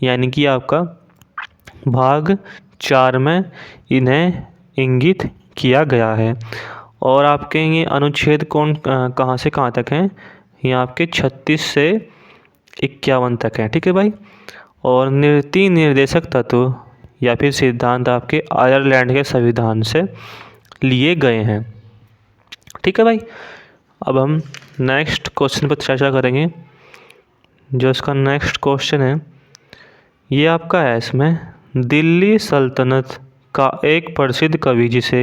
यानी कि आपका भाग 4 में इन्हें इंगित किया गया है। और आपके ये अनुच्छेद कौन कहाँ से कहाँ तक हैं, ये आपके 36 से 51 तक हैं, ठीक है भाई। और नीति निर्देशक तत्व या फिर सिद्धांत आपके आयरलैंड के संविधान से लिए गए हैं, ठीक है भाई। अब हम नेक्स्ट क्वेश्चन पर चर्चा करेंगे। जो इसका नेक्स्ट क्वेश्चन है ये आपका है, इसमें दिल्ली सल्तनत का एक प्रसिद्ध कवि जिसे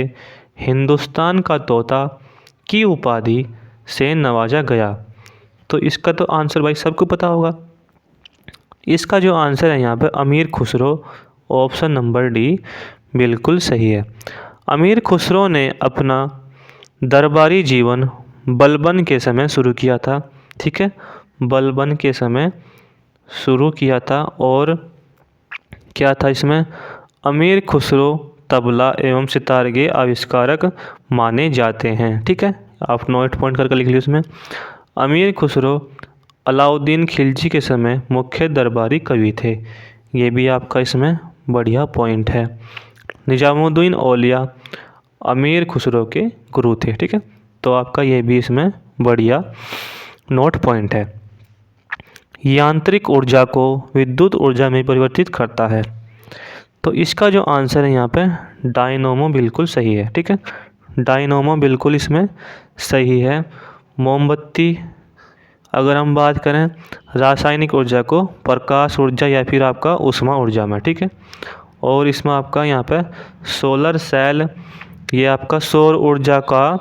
हिंदुस्तान का तोता की उपाधि से नवाजा गया, तो इसका तो आंसर भाई सबको पता होगा। इसका जो आंसर है यहाँ पे अमीर खुसरो, ऑप्शन नंबर डी बिल्कुल सही है। अमीर खुसरो ने अपना दरबारी जीवन बलबन के समय शुरू किया था, ठीक है, बलबन के समय शुरू किया था। और क्या था इसमें, अमीर खुसरो तबला एवं सितार के आविष्कारक माने जाते हैं, ठीक है, आप नोट पॉइंट करके लिख लीजिए उसमें। अमीर खुसरो अलाउद्दीन खिलजी के समय मुख्य दरबारी कवि थे, ये भी आपका इसमें बढ़िया पॉइंट है। निजामुद्दीन औलिया अमीर खुसरो के गुरु थे, ठीक है, तो आपका ये भी इसमें बढ़िया नोट पॉइंट है। यांत्रिक ऊर्जा को विद्युत ऊर्जा में परिवर्तित करता है, तो इसका जो आंसर है यहाँ पे डायनोमो बिल्कुल सही है, ठीक है, डायनोमो बिल्कुल इसमें सही है। मोमबत्ती, अगर हम बात करें रासायनिक ऊर्जा को प्रकाश ऊर्जा या फिर आपका ऊष्मा ऊर्जा में, ठीक है। और इसमें आपका यहाँ पे सोलर सेल, ये आपका सौर ऊर्जा का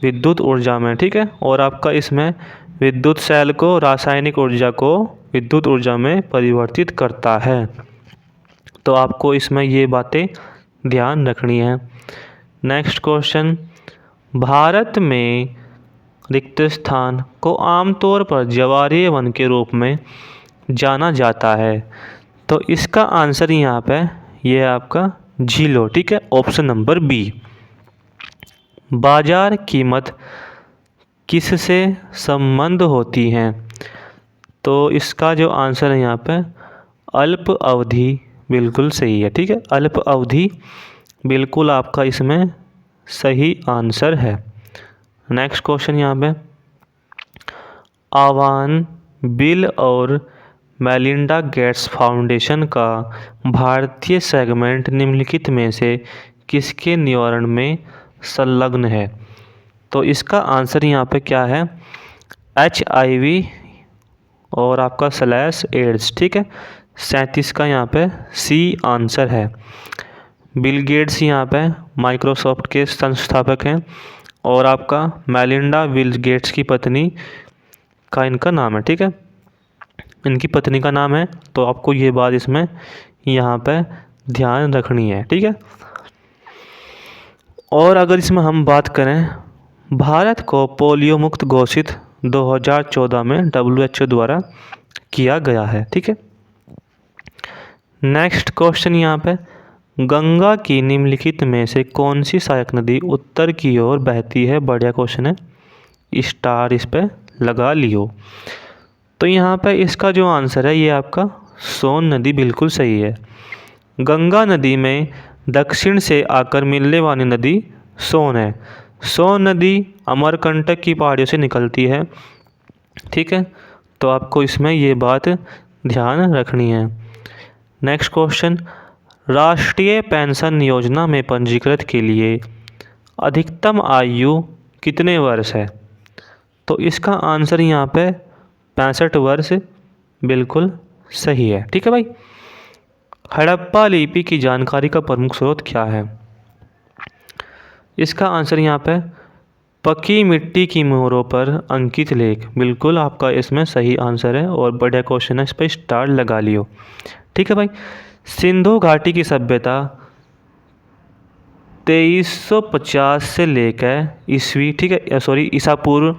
विद्युत ऊर्जा में, ठीक है। और आपका इसमें विद्युत सेल को रासायनिक ऊर्जा को विद्युत ऊर्जा में परिवर्तित करता है, तो आपको इसमें ये बातें ध्यान रखनी है। नेक्स्ट क्वेश्चन, भारत में रिक्त स्थान को आमतौर पर ज्वारीय वन के रूप में जाना जाता है, तो इसका आंसर यहाँ पे ये आपका झीलो, ठीक है, ऑप्शन नंबर बी। बाजार कीमत किससे संबंध होती हैं, तो इसका जो आंसर है यहाँ पे अल्प अवधि बिल्कुल सही है, ठीक है, अल्प अवधि बिल्कुल आपका इसमें सही आंसर है। नेक्स्ट क्वेश्चन यहाँ पे, आह्वान बिल और मेलिंडा गेट्स फाउंडेशन का भारतीय सेगमेंट निम्नलिखित में से किसके निवारण में संलग्न है, तो इसका आंसर यहाँ पे क्या है, HIV और आपका /AIDS, ठीक है, 37 का यहाँ पे सी आंसर है। बिल गेट्स यहाँ पे माइक्रोसॉफ्ट के संस्थापक हैं और आपका मेलिंडा बिल गेट्स की पत्नी का इनका नाम है, ठीक है, इनकी पत्नी का नाम है, तो आपको ये बात इसमें यहाँ पे ध्यान रखनी है, ठीक है। और अगर इसमें हम बात करें, भारत को पोलियो मुक्त घोषित 2014 में WHO द्वारा किया गया है, ठीक है। नेक्स्ट क्वेश्चन यहाँ पे, गंगा की निम्नलिखित में से कौन सी सहायक नदी उत्तर की ओर बहती है, बढ़िया क्वेश्चन है, स्टार इस पे लगा लियो। तो यहाँ पे इसका जो आंसर है ये आपका सोन नदी बिल्कुल सही है। गंगा नदी में दक्षिण से आकर मिलने वाली नदी सोन है। सोन नदी अमरकंटक की पहाड़ियों से निकलती है, ठीक है, तो आपको इसमें ये बात ध्यान रखनी है। नेक्स्ट क्वेश्चन, राष्ट्रीय पेंशन योजना में पंजीकृत के लिए अधिकतम आयु कितने वर्ष है, तो इसका आंसर यहाँ पे 65 वर्ष बिल्कुल सही है, ठीक है भाई। हड़प्पा लिपि की जानकारी का प्रमुख स्रोत क्या है, इसका आंसर यहाँ पे पकी मिट्टी की मोहरों पर अंकित लेख, बिल्कुल आपका इसमें सही आंसर है और बढ़िया क्वेश्चन है, इस पर स्टार लगा लियो, ठीक है भाई। सिंधु घाटी की सभ्यता 2350 से लेकर ईस्वी, ठीक है, सॉरी ईसा पूर्व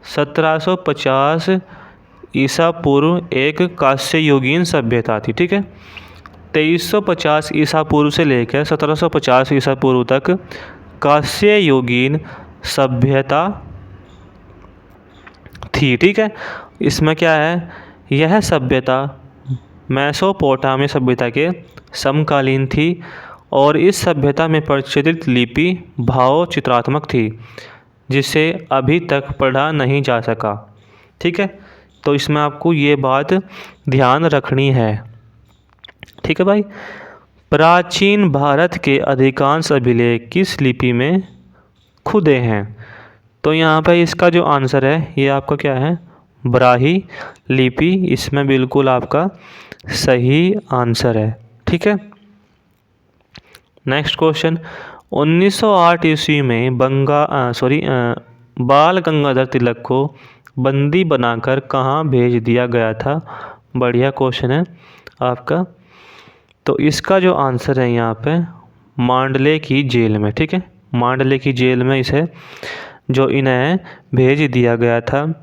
1750 ईसा पूर्व एक कांस्ययुगीन सभ्यता थी, ठीक है। 2350 ईसा पूर्व से लेकर 1750 ईसा पूर्व तक कांस्ययुगीन सभ्यता थी, ठीक है। इसमें क्या है, यह सभ्यता मेसोपोटामिया सभ्यता के समकालीन थी और इस सभ्यता में प्रचलित लिपि भाव चित्रात्मक थी जिसे अभी तक पढ़ा नहीं जा सका। ठीक है, तो इसमें आपको ये बात ध्यान रखनी है। ठीक है भाई। प्राचीन भारत के अधिकांश अभिलेख किस लिपि में खुदे हैं? तो यहाँ पे इसका जो आंसर है ये आपका क्या है? ब्राही लिपि इसमें बिल्कुल आपका सही आंसर है। ठीक है। नेक्स्ट क्वेश्चन, 1908 ईस्वी में बाल गंगाधर तिलक को बंदी बनाकर कहाँ भेज दिया गया था? बढ़िया क्वेश्चन है आपका। तो इसका जो आंसर है यहाँ पे मांडले की जेल में। ठीक है, मांडले की जेल में इसे जो इन्हें भेज दिया गया था।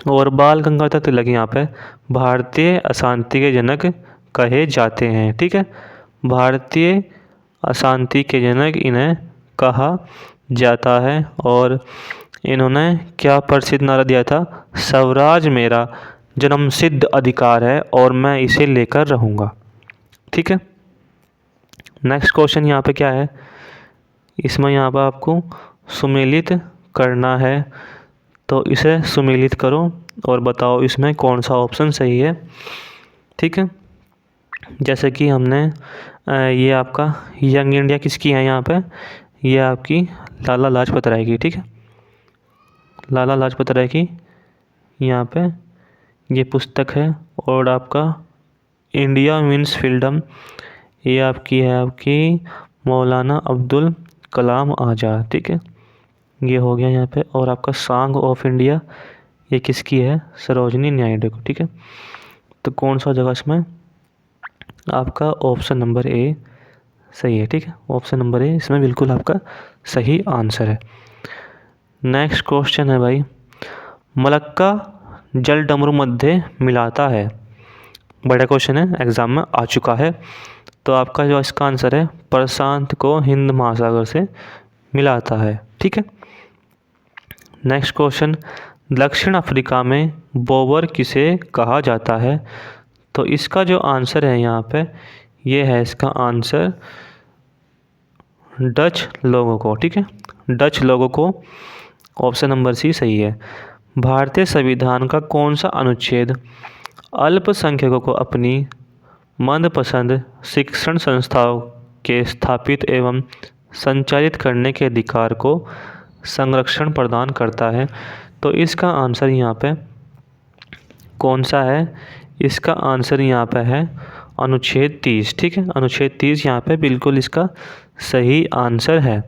और बाल गंगाधर तिलक यहाँ पे भारतीय अशांति के जनक कहे जाते हैं। ठीक है, भारतीय अशांति के जनक इन्हें कहा जाता है। और इन्होंने क्या प्रसिद्ध नारा दिया था? स्वराज मेरा जन्मसिद्ध अधिकार है और मैं इसे लेकर रहूँगा। ठीक है। नेक्स्ट क्वेश्चन यहाँ पे क्या है? इसमें यहाँ पर आपको सुमेलित करना है, तो इसे सुमेलित करो और बताओ इसमें कौन सा ऑप्शन सही है। ठीक है, जैसे कि हमने ये आपका यंग इंडिया किसकी है यहाँ पे? ये आपकी लाला लाजपत राय की। ठीक है, लाला लाजपत राय की यहाँ पे ये पुस्तक है। और आपका इंडिया मीन्स फ्रीडम ये आपकी है आपकी मौलाना अब्दुल कलाम आज़ाद। ठीक है, ये हो गया यहाँ पे। और आपका सॉन्ग ऑफ इंडिया ये किसकी है? सरोजनी नायडू को। ठीक है, तो कौन सा जगह इसमें? आपका ऑप्शन नंबर ए सही है। ठीक है, ऑप्शन नंबर ए इसमें बिल्कुल आपका सही आंसर है। नेक्स्ट क्वेश्चन है भाई, मलक्का जल डमरू मध्य मिलाता है। बड़ा क्वेश्चन है, एग्जाम में आ चुका है। तो आपका जो इसका आंसर है प्रशांत को हिंद महासागर से मिलाता है। ठीक है। नेक्स्ट क्वेश्चन, दक्षिण अफ्रीका में बोबर किसे कहा जाता है? तो इसका जो आंसर है यहाँ पे ये है इसका आंसर डच लोगों को। ठीक है, डच लोगों को। ऑप्शन नंबर सी सही है। भारतीय संविधान का कौन सा अनुच्छेद अल्पसंख्यकों को अपनी मनपसंद शिक्षण संस्थाओं के स्थापित एवं संचालित करने के अधिकार को संरक्षण प्रदान करता है? तो इसका आंसर यहाँ पे कौन सा है? इसका आंसर यहाँ पे है अनुच्छेद 30। ठीक है, अनुच्छेद 30 यहाँ पे बिल्कुल इसका सही आंसर है।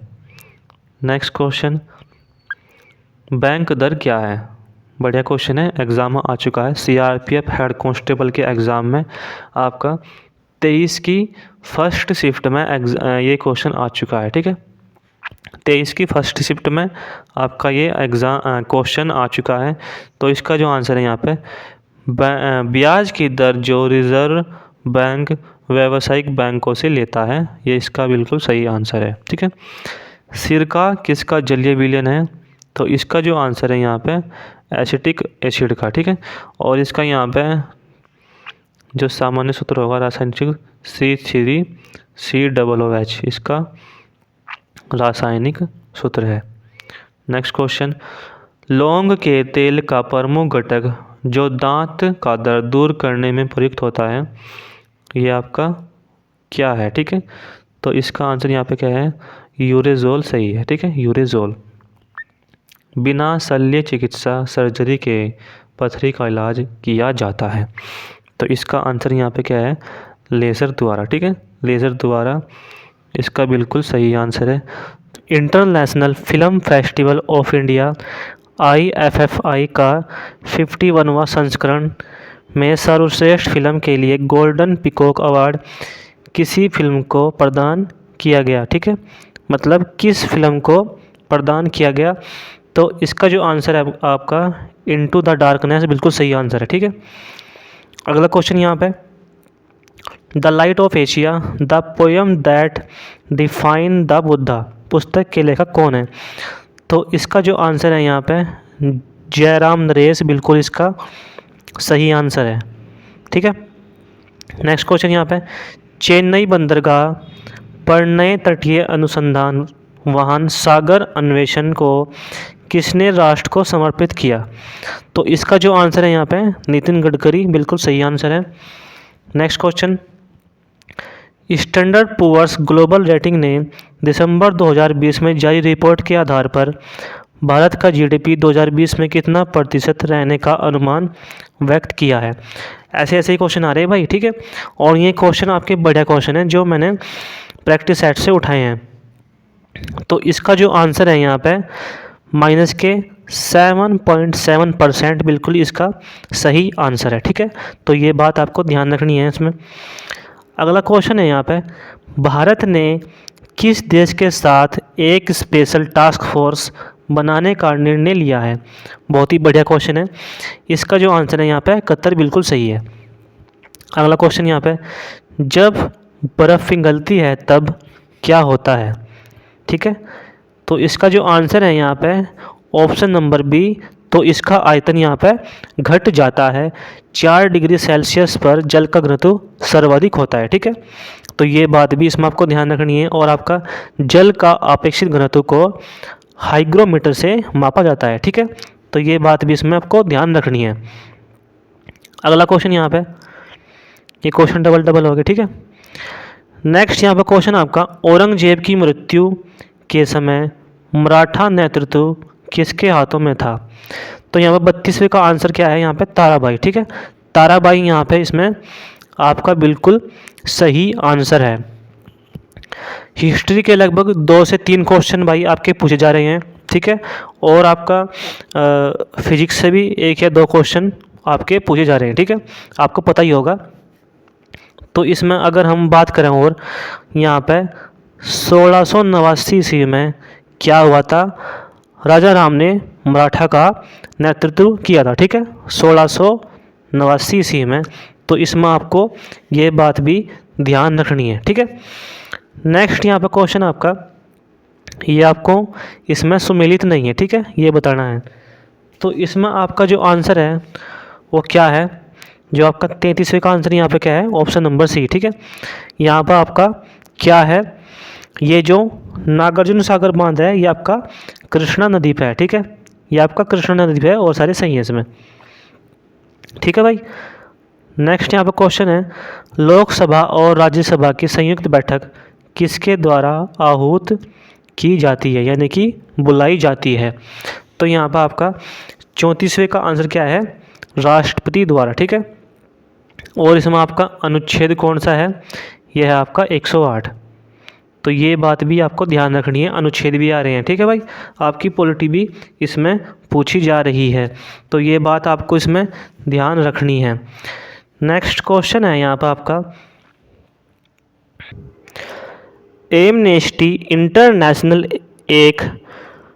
नेक्स्ट क्वेश्चन, बैंक दर क्या है? बढ़िया क्वेश्चन है, एग्ज़ाम में आ चुका है। सीआरपीएफ हेड कांस्टेबल के एग्ज़ाम में आपका 23 की फर्स्ट शिफ्ट में ये क्वेश्चन आ चुका है। ठीक है, 23 की फर्स्ट शिफ्ट में आपका ये एग्ज़ाम क्वेश्चन आ चुका है। तो इसका जो आंसर है यहाँ पे ब्याज की दर जो रिजर्व बैंक व्यावसायिक बैंकों से लेता है, ये इसका बिल्कुल सही आंसर है। ठीक है, सिरका किसका जलीय विलयन है? तो इसका जो आंसर है यहाँ पे एसिटिक एसिड का। ठीक है, और इसका यहाँ पे जो सामान्य सूत्र होगा रासायनिक C3COOH इसका रासायनिक सूत्र है। नेक्स्ट क्वेश्चन, लौंग के तेल का प्रमुख घटक जो दांत का दर्द दूर करने में प्रयुक्त होता है, ये आपका क्या है? ठीक है, तो इसका आंसर यहाँ पे क्या है? यूरेजोल सही है। ठीक है, यूरेजोल। बिना शल्य चिकित्सा सर्जरी के पथरी का इलाज किया जाता है। तो इसका आंसर यहाँ पे क्या है? लेज़र द्वारा। ठीक है, लेज़र द्वारा इसका बिल्कुल सही आंसर है। International film festival of India IFFI का 51वां संस्करण में सर्वश्रेष्ठ फिल्म के लिए गोल्डन पिकॉक अवार्ड किसी फिल्म को प्रदान किया गया? ठीक है, मतलब किस फिल्म को प्रदान किया गया? तो इसका जो आंसर है आपका इनटू द डार्कनेस बिल्कुल सही आंसर है। ठीक है, अगला क्वेश्चन यहाँ पे, the light of Asia the poem that define the Buddha पुस्तक के लेखक कौन है? तो इसका जो आंसर है यहाँ पे जयराम नरेश बिल्कुल इसका सही आंसर है। ठीक है, नेक्स्ट क्वेश्चन यहाँ पे, चेन्नई बंदरगाह पर्याय तटीय अनुसंधान वाहन सागर अन्वेषण को किसने राष्ट्र को समर्पित किया? तो इसका जो आंसर है यहाँ पे नितिन गडकरी, बिल्कुल सही आंसर है। Next question, Standard Poor's global rating ने दिसंबर 2020 में जारी रिपोर्ट के आधार पर भारत का जीडीपी 2020 में कितना प्रतिशत रहने का अनुमान व्यक्त किया है? ऐसे ऐसे ही क्वेश्चन आ रहे हैं भाई, ठीक है। और ये क्वेश्चन आपके बढ़िया क्वेश्चन हैं जो मैंने प्रैक्टिस सेट से उठाए हैं। तो इसका जो आंसर है यहाँ पे माइनस के 7.7% बिल्कुल इसका सही आंसर है, ठीक है। तो ये बात आपको ध्यान रखनी है इसमें। अगला क्वेश्चन है यहाँ पे, भारत ने किस देश के साथ एक स्पेशल टास्क फोर्स बनाने का निर्णय लिया है? बहुत ही बढ़िया क्वेश्चन है। इसका जो आंसर है यहाँ पे कतर बिल्कुल सही है। अगला क्वेश्चन यहाँ पे, जब बर्फ़ पिघलती है तब क्या होता है? ठीक है, तो इसका जो आंसर है यहाँ पे ऑप्शन नंबर बी, तो इसका आयतन यहाँ पे घट जाता है। 4 डिग्री सेल्सियस पर जल का घनत्व सर्वाधिक होता है, ठीक है। तो ये बात भी इसमें आपको ध्यान रखनी है। और आपका जल का अपेक्षित घनत्व को हाइग्रोमीटर से मापा जाता है, ठीक है। तो ये बात भी इसमें आपको ध्यान रखनी है। अगला क्वेश्चन यहाँ पे, ये क्वेश्चन डबल डबल हो गया, ठीक है। नेक्स्ट यहाँ पे क्वेश्चन आपका, औरंगजेब की मृत्यु के समय मराठा नेतृत्व किसके हाथों में था? तो यहाँ पे 32वें का आंसर क्या है यहाँ पे? ताराबाई, ठीक है। ताराबाई यहाँ पे इसमें आपका बिल्कुल सही आंसर है। हिस्ट्री के लगभग 2 से 3 क्वेश्चन भाई आपके पूछे जा रहे हैं, ठीक है। और आपका फिजिक्स से भी 1 या 2 क्वेश्चन आपके पूछे जा रहे हैं, ठीक है। आपको पता ही होगा। तो इसमें अगर हम बात करें और यहाँ पे 1689 ईस्वी में क्या हुआ था? राजा राम ने मराठा का नेतृत्व किया था, ठीक है, 1689 ईस्वी में। तो इसमें आपको ये बात भी ध्यान रखनी है, ठीक है। नेक्स्ट यहाँ पे क्वेश्चन आपका, ये आपको इसमें सुमेलित नहीं है, ठीक है, ये बताना है। तो इसमें आपका जो आंसर है वो क्या है? जो आपका 33वें का आंसर यहाँ पे क्या है? ऑप्शन नंबर सी, ठीक है। यहाँ पर आपका क्या है? ये जो नागार्जुन सागर बांध है ये आपका कृष्णा नदी पे है, ठीक है। ये आपका कृष्णा नदी पे है और सारे सही है इसमें, ठीक है भाई। नेक्स्ट यहाँ पे क्वेश्चन है, लोकसभा और राज्यसभा की संयुक्त बैठक किसके द्वारा आहूत की जाती है, यानी कि बुलाई जाती है? तो यहाँ पर आपका 34वें का आंसर क्या है? राष्ट्रपति द्वारा, ठीक है। और इसमें आपका अनुच्छेद कौन सा है? यह है आपका 108। तो ये बात भी आपको ध्यान रखनी है, अनुच्छेद भी आ रहे हैं, ठीक है भाई। आपकी पॉलिटी भी इसमें पूछी जा रही है, तो ये बात आपको इसमें ध्यान रखनी है। नेक्स्ट क्वेश्चन है यहाँ पर आपका, एमनेस्टी इंटरनेशनल एक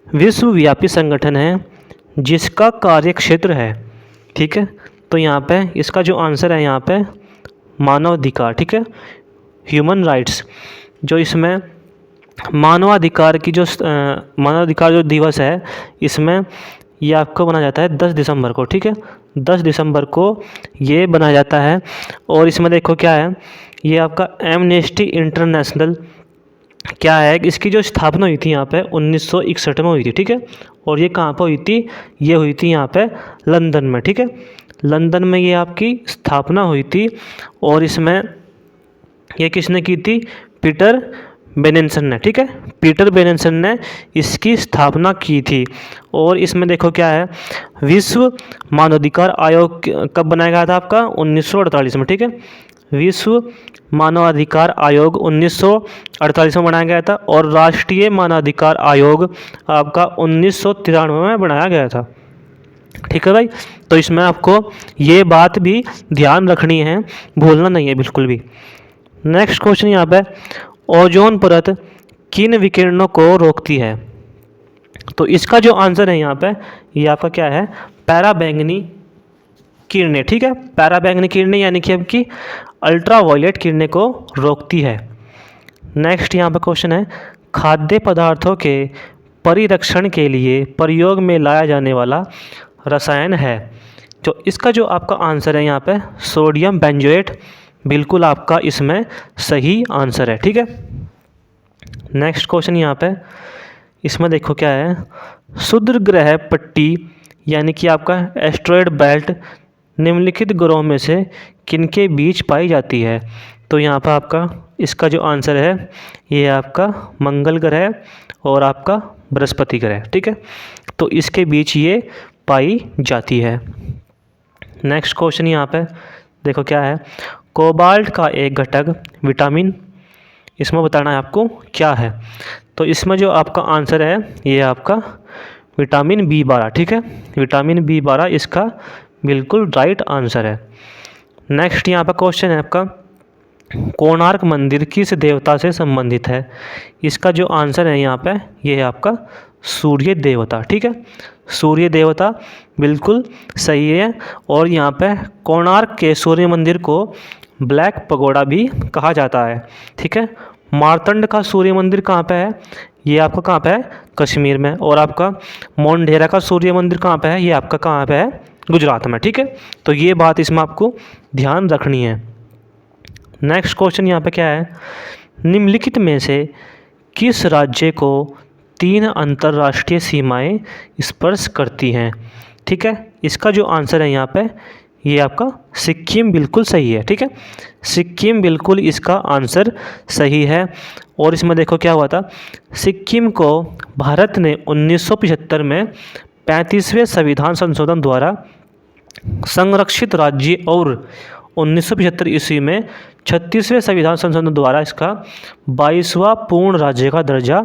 विश्वव्यापी संगठन है जिसका कार्यक्षेत्र है, ठीक है। तो यहाँ पे इसका जो आंसर है यहाँ पे मानवाधिकार, ठीक है, ह्यूमन राइट्स। जो इसमें मानवाधिकार जो दिवस है इसमें ये आपको बनाया जाता है 10 दिसंबर को, ठीक है। 10 दिसंबर को ये बनाया जाता है। और इसमें देखो क्या है, ये आपका एमनेस्टी इंटरनेशनल क्या है, इसकी जो स्थापना हुई थी यहाँ पे 1961 में हुई थी, ठीक है। और ये कहाँ पर हुई थी? ये हुई थी यहाँ पे लंदन में, ठीक है। लंदन में ये आपकी स्थापना हुई थी। और इसमें ये किसने की थी? पीटर बेनेंसन ने, ठीक है। पीटर बेनेंसन ने इसकी स्थापना की थी। और इसमें देखो क्या है, विश्व मानवाधिकार आयोग कब बनाया गया था? आपका 1948 में, ठीक है। विश्व मानवाधिकार आयोग 1948 में बनाया गया था। और राष्ट्रीय मानवाधिकार आयोग आपका 1993 में बनाया गया था, ठीक है भाई। तो इसमें आपको ये बात भी ध्यान रखनी है, भूलना नहीं है बिल्कुल भी। नेक्स्ट क्वेश्चन यहाँ पे, ओजोन परत किन विकिरणों को रोकती है? तो इसका जो आंसर है यहाँ पे ये आपका क्या है? पैराबैंगनी किरणें, ठीक है। पैराबैंगनी किरणें यानी कि आपकी अल्ट्रावायलेट किरणें को रोकती है। नेक्स्ट यहाँ पे क्वेश्चन है, खाद्य पदार्थों के परिरक्षण के लिए प्रयोग में लाया जाने वाला रसायन है। तो इसका जो आपका आंसर है यहाँ पे सोडियम बेंजोएट, बिल्कुल आपका इसमें सही आंसर है, ठीक है। नेक्स्ट क्वेश्चन यहाँ पे, इसमें देखो क्या है, क्षुद्र ग्रह पट्टी यानी कि आपका एस्ट्रॉयड बेल्ट निम्नलिखित ग्रहों में से किनके बीच पाई जाती है। तो यहाँ पर आपका इसका जो आंसर है ये आपका मंगल ग्रह और आपका बृहस्पति ग्रह, ठीक है। तो इसके बीच ये पाई जाती है। नेक्स्ट क्वेश्चन यहाँ पे देखो क्या है, कोबाल्ट का एक घटक विटामिन, इसमें बताना है आपको क्या है। तो इसमें जो आपका आंसर है ये आपका विटामिन B12, ठीक है। विटामिन B12 इसका बिल्कुल राइट आंसर है। नेक्स्ट यहाँ पर क्वेश्चन है आपका, कोणार्क मंदिर किस देवता से संबंधित है। इसका जो आंसर है यहाँ पे ये है आपका सूर्य देवता, ठीक है। सूर्य देवता बिल्कुल सही है। और यहाँ पे कोणार्क के सूर्य मंदिर को ब्लैक पगोडा भी कहा जाता है, ठीक है। मार्तंड का सूर्य मंदिर कहाँ पे है, ये आपका कहाँ पे है, कश्मीर में। और आपका मोंढेरा का सूर्य मंदिर कहाँ पे है, ये आपका कहाँ पे है, गुजरात में, ठीक है। तो ये बात इसमें आपको ध्यान रखनी है। नेक्स्ट क्वेश्चन यहाँ पे क्या है, निम्नलिखित में से किस राज्य को 3 अंतर्राष्ट्रीय सीमाएं स्पर्श करती हैं, ठीक है। इसका जो आंसर है यहाँ पे ये आपका सिक्किम बिल्कुल सही है, ठीक है। सिक्किम बिल्कुल इसका आंसर सही है। और इसमें देखो क्या हुआ था, सिक्किम को भारत ने 1975 में 35वें संविधान संशोधन द्वारा संरक्षित राज्य और 1975 ईस्वी में 36वें संविधान संशोधन द्वारा इसका 22वां पूर्ण राज्य का दर्जा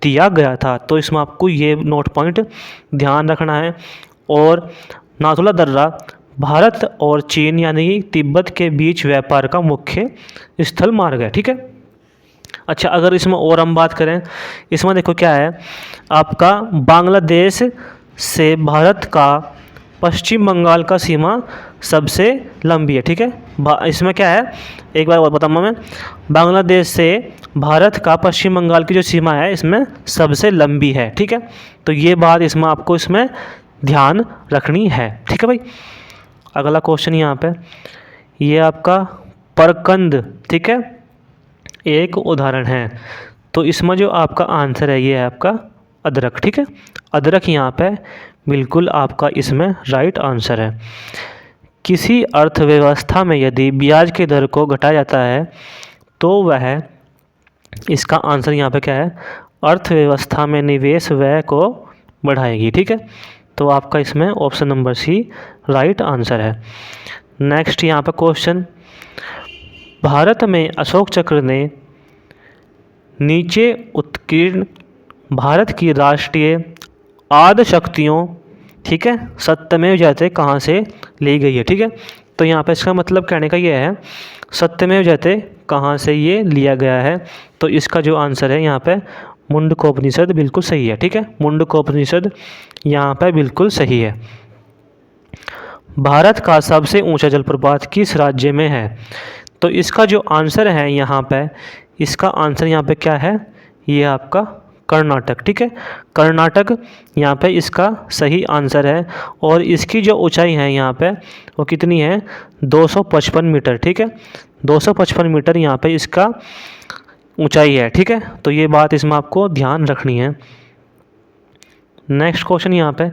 दिया गया था। तो इसमें आपको ये नोट पॉइंट ध्यान रखना है। और नाथुला दर्रा भारत और चीन यानी कि तिब्बत के बीच व्यापार का मुख्य स्थल मार्ग है, ठीक है। अच्छा, अगर इसमें और हम बात करें, इसमें देखो क्या है, आपका बांग्लादेश से भारत का पश्चिम बंगाल का सीमा सबसे लंबी है, ठीक है। इसमें क्या है, एक बार और बताऊँगा मैं, बांग्लादेश से भारत का पश्चिम बंगाल की जो सीमा है इसमें सबसे लंबी है, ठीक है। तो ये बात इसमें आपको इसमें ध्यान रखनी है, ठीक है भाई। अगला क्वेश्चन यहाँ पे, ये आपका परकंद, ठीक है, एक उदाहरण है। तो इसमें जो आपका आंसर है ये है आपका अदरक, ठीक है। अदरक यहाँ पे बिल्कुल आपका इसमें राइट आंसर है। किसी अर्थव्यवस्था में यदि ब्याज की दर को घटाया जाता है तो वह, इसका आंसर यहाँ पे क्या है, अर्थव्यवस्था में निवेश व्यय को बढ़ाएगी, ठीक है। तो आपका इसमें option number C right answer है। नेक्स्ट यहाँ पे क्वेश्चन, भारत में अशोक चक्र ने नीचे उत्कीर्ण भारत की राष्ट्रीय आद्य शक्तियों, ठीक है, सत्यमेव जयते कहाँ से ली गई है, ठीक है। तो यहाँ पे इसका मतलब कहने का ये है, सत्यमेव जयते कहाँ से ये लिया गया है। तो इसका जो आंसर है यहाँ पे मुंडकोपनिषद बिल्कुल सही है, ठीक है। मुंडकोपनिषद यहाँ पे बिल्कुल सही है। भारत का सबसे ऊंचा जलप्रपात किस राज्य में है। तो इसका जो आंसर है यहाँ पे, इसका आंसर यहाँ पे क्या है, ये आपका कर्नाटक, ठीक है। कर्नाटक यहाँ पे इसका सही आंसर है। और इसकी जो ऊंचाई है यहाँ पे वो कितनी है, 255 मीटर, ठीक है। 255 मीटर यहाँ पे इसका ऊंचाई है, ठीक है। तो ये बात इसमें आपको ध्यान रखनी है। नेक्स्ट क्वेश्चन यहाँ पे,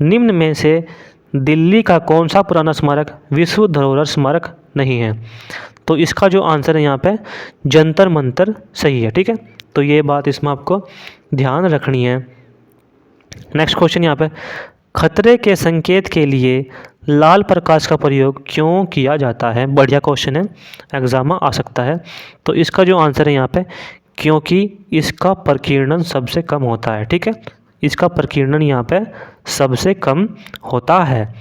निम्न में से दिल्ली का कौन सा पुराना स्मारक विश्व धरोहर स्मारक नहीं है। तो इसका जो आंसर है यहाँ पे जंतर मंतर सही है, ठीक है। तो ये बात इसमें आपको ध्यान रखनी है। नेक्स्ट क्वेश्चन यहाँ पे, खतरे के संकेत के लिए लाल प्रकाश का प्रयोग क्यों किया जाता है। बढ़िया क्वेश्चन है, एग्जाम में आ सकता है। तो इसका जो आंसर है यहाँ पे, क्योंकि इसका प्रकीर्णन सबसे कम होता है, ठीक है। इसका प्रकीर्णन यहाँ पे सबसे कम होता है।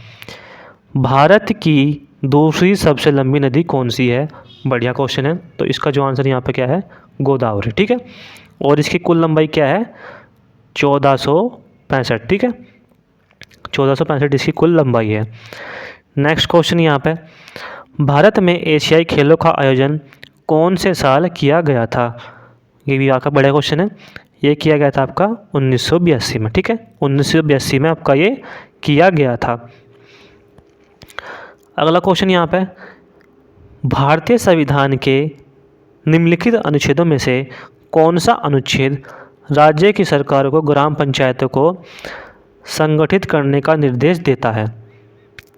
भारत की दूसरी सबसे लंबी नदी कौन सी है। बढ़िया क्वेश्चन है। तो इसका जो आंसर यहाँ पे क्या है, गोदावरी, ठीक है। और इसकी कुल लंबाई क्या है, 1465, ठीक है। 1465 इसकी कुल लंबाई है। नेक्स्ट क्वेश्चन यहाँ पे, भारत में एशियाई खेलों का आयोजन कौन से साल किया गया था। ये भी आपका बड़ा क्वेश्चन है। ये किया गया था आपका 1982 में, ठीक है। 1982 में आपका ये किया गया था। अगला क्वेश्चन यहाँ पे, भारतीय संविधान के निम्नलिखित अनुच्छेदों में से कौन सा अनुच्छेद राज्य की सरकारों को ग्राम पंचायतों को संगठित करने का निर्देश देता है?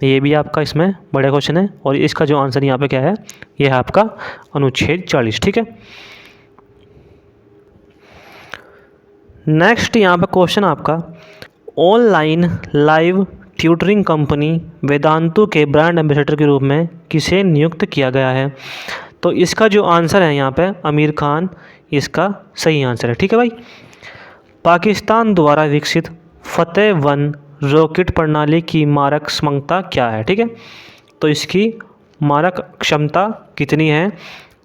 ये भी आपका इसमें बड़ा क्वेश्चन है और इसका जो आंसर यहाँ पे क्या है, ये है आपका अनुच्छेद 40। ठीक है, नेक्स्ट यहाँ पे क्वेश्चन आपका, online live tutoring company Vedantu के ब्रांड एम्बेसडर के रूप में किसे नियुक्त किया गया है? तो इसका जो आंसर है यहाँ पे आमिर खान इसका सही आंसर है। ठीक है भाई, पाकिस्तान द्वारा विकसित फतेह-1 रॉकेट प्रणाली की मारक क्षमता क्या है? ठीक है, तो इसकी मारक क्षमता कितनी है?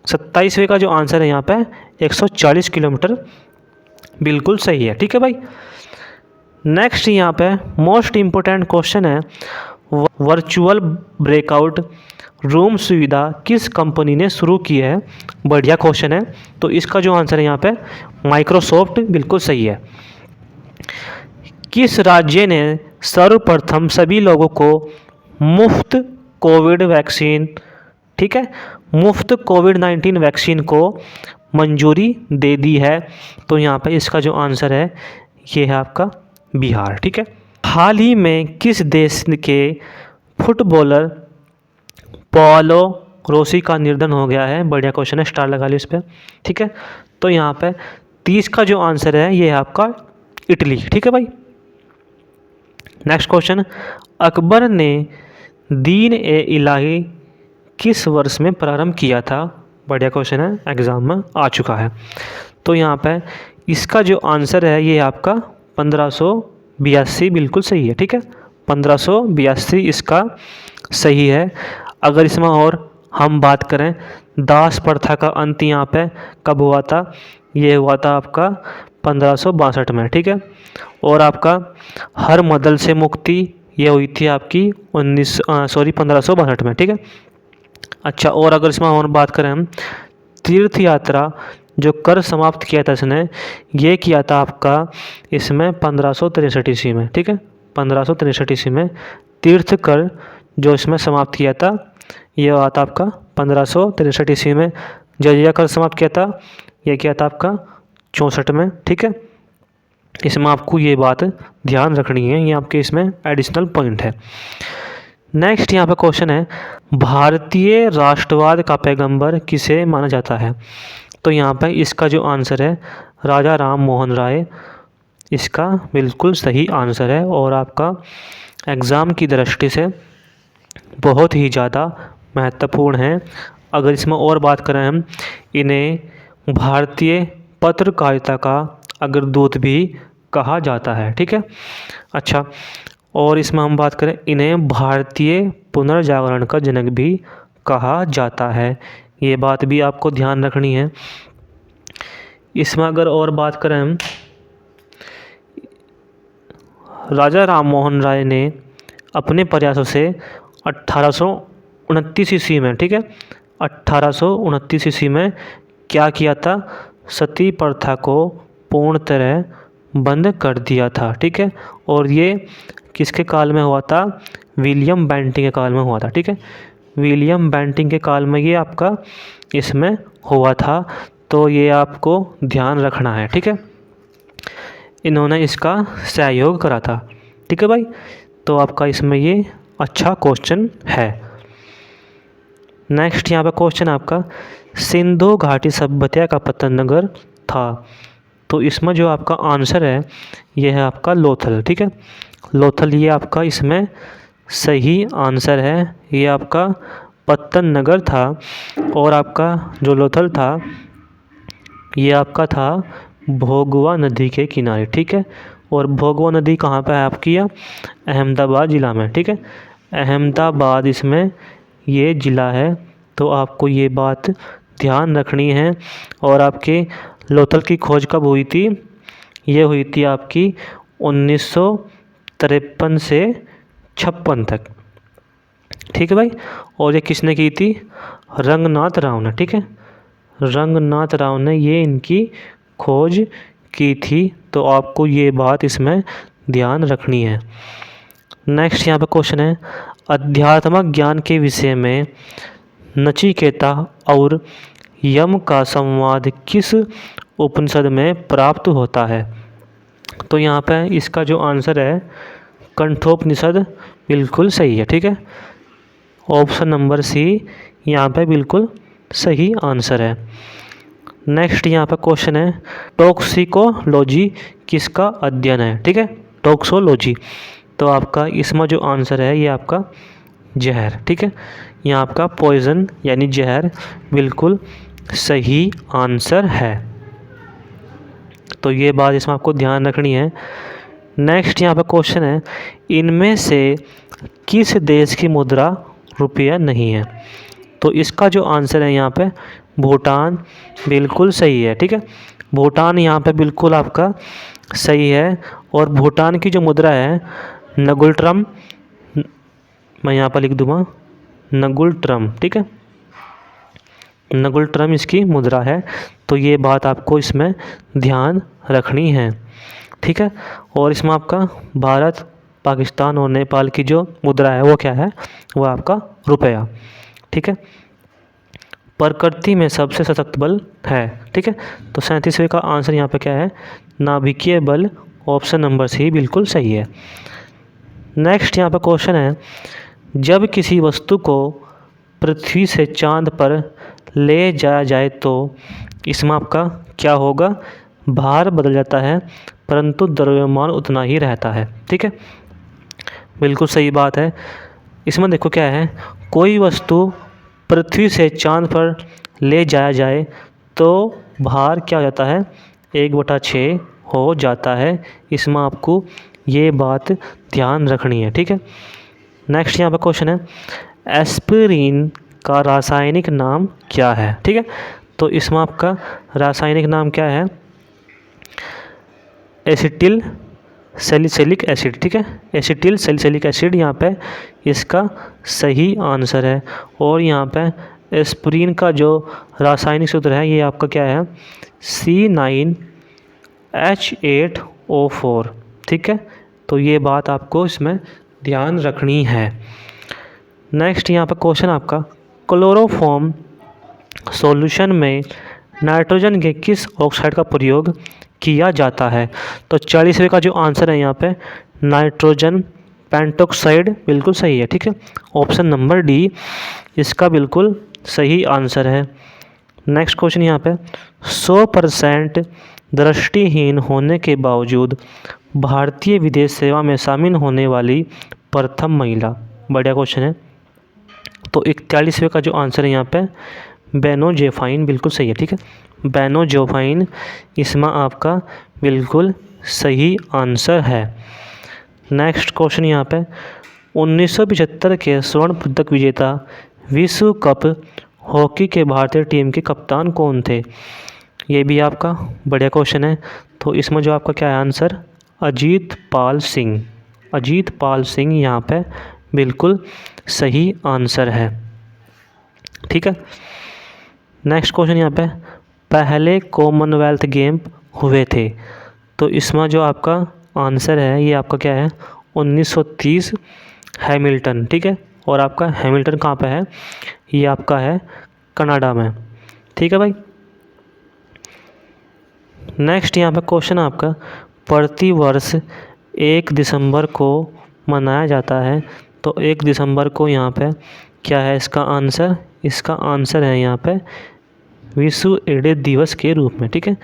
27वें का जो आंसर है यहाँ पे 140 किलोमीटर, बिल्कुल सही है। ठीक है भाई, नेक्स्ट यहाँ पे मोस्ट इम्पोर्टेंट क्वेश्चन है, वर्चुअल ब्रेकआउट रूम सुविधा किस कंपनी ने शुरू की है? बढ़िया क्वेश्चन है, तो इसका जो आंसर है यहाँ पे माइक्रोसॉफ्ट, बिल्कुल सही है। किस राज्य ने सर्वप्रथम सभी लोगों को मुफ्त कोविड वैक्सीन, ठीक है, मुफ्त कोविड-19 वैक्सीन को मंजूरी दे दी है? तो यहाँ पे इसका जो आंसर है ये है आपका बिहार। ठीक है, हाल ही में किस देश के फुटबॉलर पाओलो रोसी का निधन हो गया है? बढ़िया क्वेश्चन है, स्टार लगा लो इस पर। ठीक है, तो यहाँ पे 30 का जो आंसर है ये है आपका इटली। ठीक है भाई, नेक्स्ट क्वेश्चन, अकबर ने दीन ए इलाही किस वर्ष में प्रारंभ किया था? बढ़िया क्वेश्चन है, एग्जाम में आ चुका है। तो यहाँ पे इसका जो आंसर है ये आपका 1582, बिल्कुल सही है। ठीक है, 1582 इसका सही है। अगर इसमें और हम बात करें, दास प्रथा का अंत यहाँ पे कब हुआ था? ये हुआ था आपका 1562 में। ठीक है, और आपका हर मदल से मुक्ति ये हुई थी आपकी 1562 में। ठीक है, अच्छा, और अगर इसमें और बात करें हम, तीर्थ यात्रा जो कर समाप्त किया था इसने, ये किया था आपका इसमें 1563 ईस्वी में। ठीक है, 1563 ईस्वी में तीर्थ कर जो इसमें समाप्त किया था ये हुआ था आपका 1563 ईस्वी में। जजिया कर समाप्त किया था, ये किया था आपका 64 में। ठीक है, इसमें आपको ये बात ध्यान रखनी है, ये आपके इसमें एडिशनल पॉइंट है। नेक्स्ट यहाँ पे क्वेश्चन है, भारतीय राष्ट्रवाद का पैगंबर किसे माना जाता है? तो यहाँ पे इसका जो आंसर है राजा राम मोहन राय, इसका बिल्कुल सही आंसर है और आपका एग्ज़ाम की दृष्टि से बहुत ही ज़्यादा महत्वपूर्ण है। अगर इसमें और बात करें हम, इन्हें भारतीय पत्रकारिता का अग्रदूत भी कहा जाता है। ठीक है, अच्छा, और इसमें हम बात करें, इन्हें भारतीय पुनर्जागरण का जनक भी कहा जाता है। ये बात भी आपको ध्यान रखनी है। इसमें अगर और बात करें हम, राजा राम मोहन राय ने अपने प्रयासों से 1829 ईस्वी में, ठीक है, 1829 ईस्वी में क्या किया था? सती प्रथा को पूर्ण तरह बंद कर दिया था। ठीक है, और ये किसके काल में हुआ था? विलियम बेंटिंग के काल में हुआ था। ठीक है, विलियम बेंटिंग के काल में ये आपका इसमें हुआ था, तो ये आपको ध्यान रखना है। ठीक है, इन्होंने इसका सहयोग करा था। ठीक है भाई, तो आपका इसमें ये अच्छा क्वेश्चन है। नेक्स्ट यहाँ पे क्वेश्चन आपका, सिंधु घाटी सभ्यता का पतन नगर था? तो इसमें जो आपका आंसर है ये है आपका लोथल। ठीक है, लोथल ये आपका इसमें सही आंसर है, ये आपका पत्तन नगर था। और आपका जो लोथल था ये आपका था भोगवा नदी के किनारे। ठीक है, और भोगवा नदी कहाँ पे है आपकी? अहमदाबाद ज़िला में। ठीक है, अहमदाबाद इसमें ये ज़िला है, तो आपको ये बात ध्यान रखनी है। और आपके लोथल की खोज कब हुई थी? ये हुई थी आपकी 1953 से 56 तक। ठीक है भाई, और ये किसने की थी? रंगनाथ राव ने। ठीक है, रंगनाथ राव ने ये इनकी खोज की थी, तो आपको ये बात इसमें ध्यान रखनी है। नेक्स्ट यहाँ पे क्वेश्चन है, अध्यात्मक ज्ञान के विषय में नचिकेता और यम का संवाद किस उपनिषद में प्राप्त होता है। तो यहाँ पे इसका जो आंसर है कंठोपनिषद बिल्कुल सही है। ठीक है, ऑप्शन नंबर सी यहाँ पे बिल्कुल सही आंसर है। नेक्स्ट यहाँ पे क्वेश्चन है टॉक्सिकोलॉजी किसका अध्ययन है। ठीक है, टॉक्सोलॉजी, तो आपका इसमें जो आंसर है ये आपका जहर। ठीक है, यहाँ आपका पॉइजन यानी जहर बिल्कुल सही आंसर है। तो ये बात इसमें आपको ध्यान रखनी है। नेक्स्ट यहाँ पे क्वेश्चन है इनमें से किस देश की मुद्रा रुपया नहीं है। तो इसका जो आंसर है यहाँ पे भूटान बिल्कुल सही है। ठीक है, भूटान यहाँ पे बिल्कुल आपका सही है। और भूटान की जो मुद्रा है नगुल-ट्रम, मैं यहाँ पर लिख दूँगा नगुल-ट्रम। ठीक है, नगुल-ट्रम इसकी मुद्रा है। तो ये बात आपको इसमें ध्यान रखनी है। ठीक है, और इसमें आपका भारत, पाकिस्तान और नेपाल की जो मुद्रा है वो क्या है, वो आपका रुपया। ठीक है, प्रकृति में सबसे सशक्त बल है। ठीक है, तो 37वें का आंसर यहाँ पे क्या है नाभिकीय बल, ऑप्शन नंबर सी बिल्कुल सही है। नेक्स्ट यहाँ पे क्वेश्चन है जब किसी वस्तु को पृथ्वी से चांद पर ले जाया जाए तो इसमें आपका क्या होगा, भार बदल जाता है परंतु द्रव्यमान उतना ही रहता है। ठीक है, बिल्कुल सही बात है। इसमें देखो क्या है, कोई वस्तु पृथ्वी से चांद पर ले जाया जाए तो भार क्या हो जाता है 1/6 हो जाता है। इसमें आपको ये बात ध्यान रखनी है। ठीक है, नेक्स्ट यहाँ पर क्वेश्चन है एस्पिरिन का रासायनिक नाम क्या है। ठीक है, तो इसमें आपका रासायनिक नाम क्या है एसिटिल सैलिसिलिक एसिड। ठीक है, एसिटिल सैलिसिलिक एसिड यहाँ पे इसका सही आंसर है। और यहाँ पे एस्पिरिन का जो रासायनिक सूत्र है ये आपका क्या है C9H8O4। ठीक है, तो ये बात आपको इसमें ध्यान रखनी है। नेक्स्ट यहाँ पे क्वेश्चन आपका क्लोरोफॉर्म सॉल्यूशन में नाइट्रोजन के किस ऑक्साइड का प्रयोग किया जाता है। तो 40वें का जो आंसर है यहाँ पे नाइट्रोजन पेंटॉक्साइड बिल्कुल सही है। ठीक है, ऑप्शन नंबर डी इसका बिल्कुल सही आंसर है। नेक्स्ट क्वेश्चन यहाँ पे 100% दृष्टिहीन होने के बावजूद भारतीय विदेश सेवा में शामिल होने वाली प्रथम महिला, बढ़िया क्वेश्चन है। तो 41वें का जो आंसर है यहाँ पे बेनोजेफाइन बिल्कुल सही है। ठीक है, बेनोजेफाइन इसमें आपका बिल्कुल सही आंसर है। नेक्स्ट क्वेश्चन यहाँ पे 1975 के स्वर्ण पदक विजेता विश्व कप हॉकी के भारतीय टीम के कप्तान कौन थे। ये भी आपका बढ़िया क्वेश्चन है। तो इसमें जो आपका क्या है आंसर अजीत पाल सिंह, अजीत पाल सिंह यहाँ पे बिल्कुल सही आंसर है। ठीक है, नेक्स्ट क्वेश्चन यहाँ पे पहले कॉमनवेल्थ गेम हुए थे। तो इसमें जो आपका आंसर है ये आपका क्या है 1930 हैमिल्टन। ठीक है, और आपका हैमिल्टन कहाँ पे है, ये आपका है कनाडा में। ठीक है भाई, नेक्स्ट यहाँ पे क्वेश्चन आपका प्रतिवर्ष 1 दिसंबर को मनाया जाता है। तो 1 दिसंबर को यहाँ पे क्या है इसका आंसर, इसका आंसर है यहाँ पे विश्व एड्स दिवस के रूप में। ठीक है,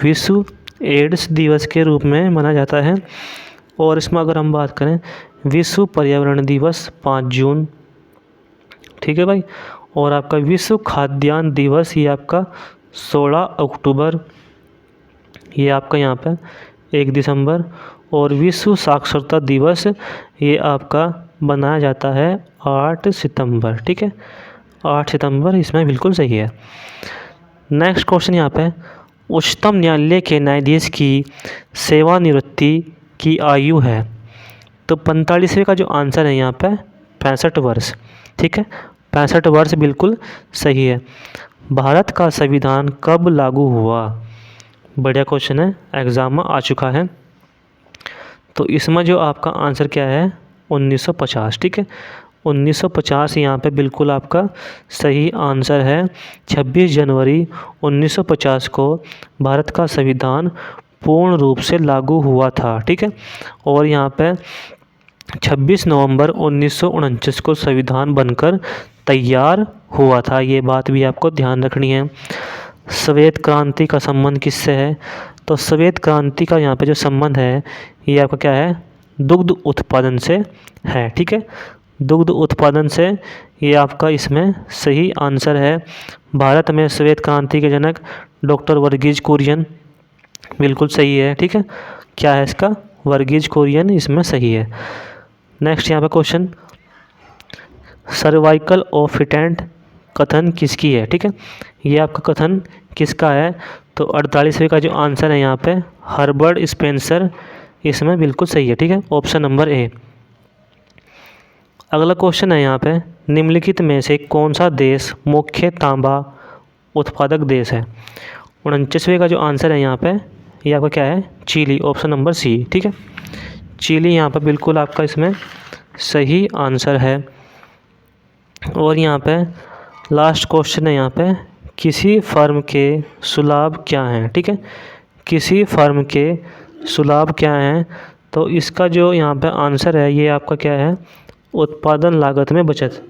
विश्व एड्स दिवस के रूप में मनाया जाता है। और इसमें अगर हम बात करें विश्व पर्यावरण दिवस 5 जून। ठीक है भाई, और आपका विश्व खाद्यान्न दिवस ये आपका 16 अक्टूबर, ये आपका यहाँ पे 1 दिसंबर। और विश्व साक्षरता दिवस ये आपका बनाया जाता है 8 सितंबर। ठीक है, 8 सितंबर इसमें बिल्कुल सही है। नेक्स्ट क्वेश्चन यहाँ पे उच्चतम न्यायालय के न्यायाधीश की सेवानिवृत्ति की आयु है। तो 45वें का जो आंसर है यहाँ पे 65 वर्ष। ठीक है, 65 वर्ष बिल्कुल सही है। भारत का संविधान कब लागू हुआ, बढ़िया क्वेश्चन है, एग्जाम में आ चुका है। तो इसमें जो आपका आंसर क्या है 1950। ठीक है, 1950 यहाँ पे बिल्कुल आपका सही आंसर है। 26 जनवरी 1950 को भारत का संविधान पूर्ण रूप से लागू हुआ था, ठीक है। और यहाँ पे 26 नवंबर 1949 को संविधान बनकर तैयार हुआ था। ये बात भी आपको ध्यान रखनी है। श्वेत क्रांति का संबंध किससे है? तो श्वेत क्रांति का यहाँ पे जो संबंध है ये आपका क्या है? दुग्ध उत्पादन से है, ठीक है। दुग्ध उत्पादन से, ये आपका इसमें सही आंसर है। भारत में श्वेत क्रांति के जनक डॉक्टर वर्गीज कुरियन, बिल्कुल सही है, ठीक है। क्या है इसका? वर्गीज कुरियन इसमें सही है। नेक्स्ट यहाँ पे क्वेश्चन, सर्वाइकल ऑफ फिटेंट कथन किसकी है, ठीक है। ये आपका कथन किसका है? तो 48वें का जो आंसर है यहाँ पे हर्बर्ट स्पेंसर, इसमें बिल्कुल सही है, ठीक है। Option number A. अगला क्वेश्चन है यहाँ पे, निम्नलिखित में से कौन सा देश मुख्य तांबा उत्पादक देश है? 49वें का जो आंसर है यहाँ पे ये आपका क्या है? चिली, ऑप्शन नंबर सी, ठीक है। चिली यहाँ पर बिल्कुल आपका इसमें सही आंसर है। और यहाँ पे लास्ट क्वेश्चन है यहाँ पे, किसी फर्म के सुलाभ क्या हैं, ठीक है। किसी फर्म के सुलाभ क्या हैं? तो इसका जो यहाँ पे आंसर है ये आपका क्या है? उत्पादन लागत में बचत।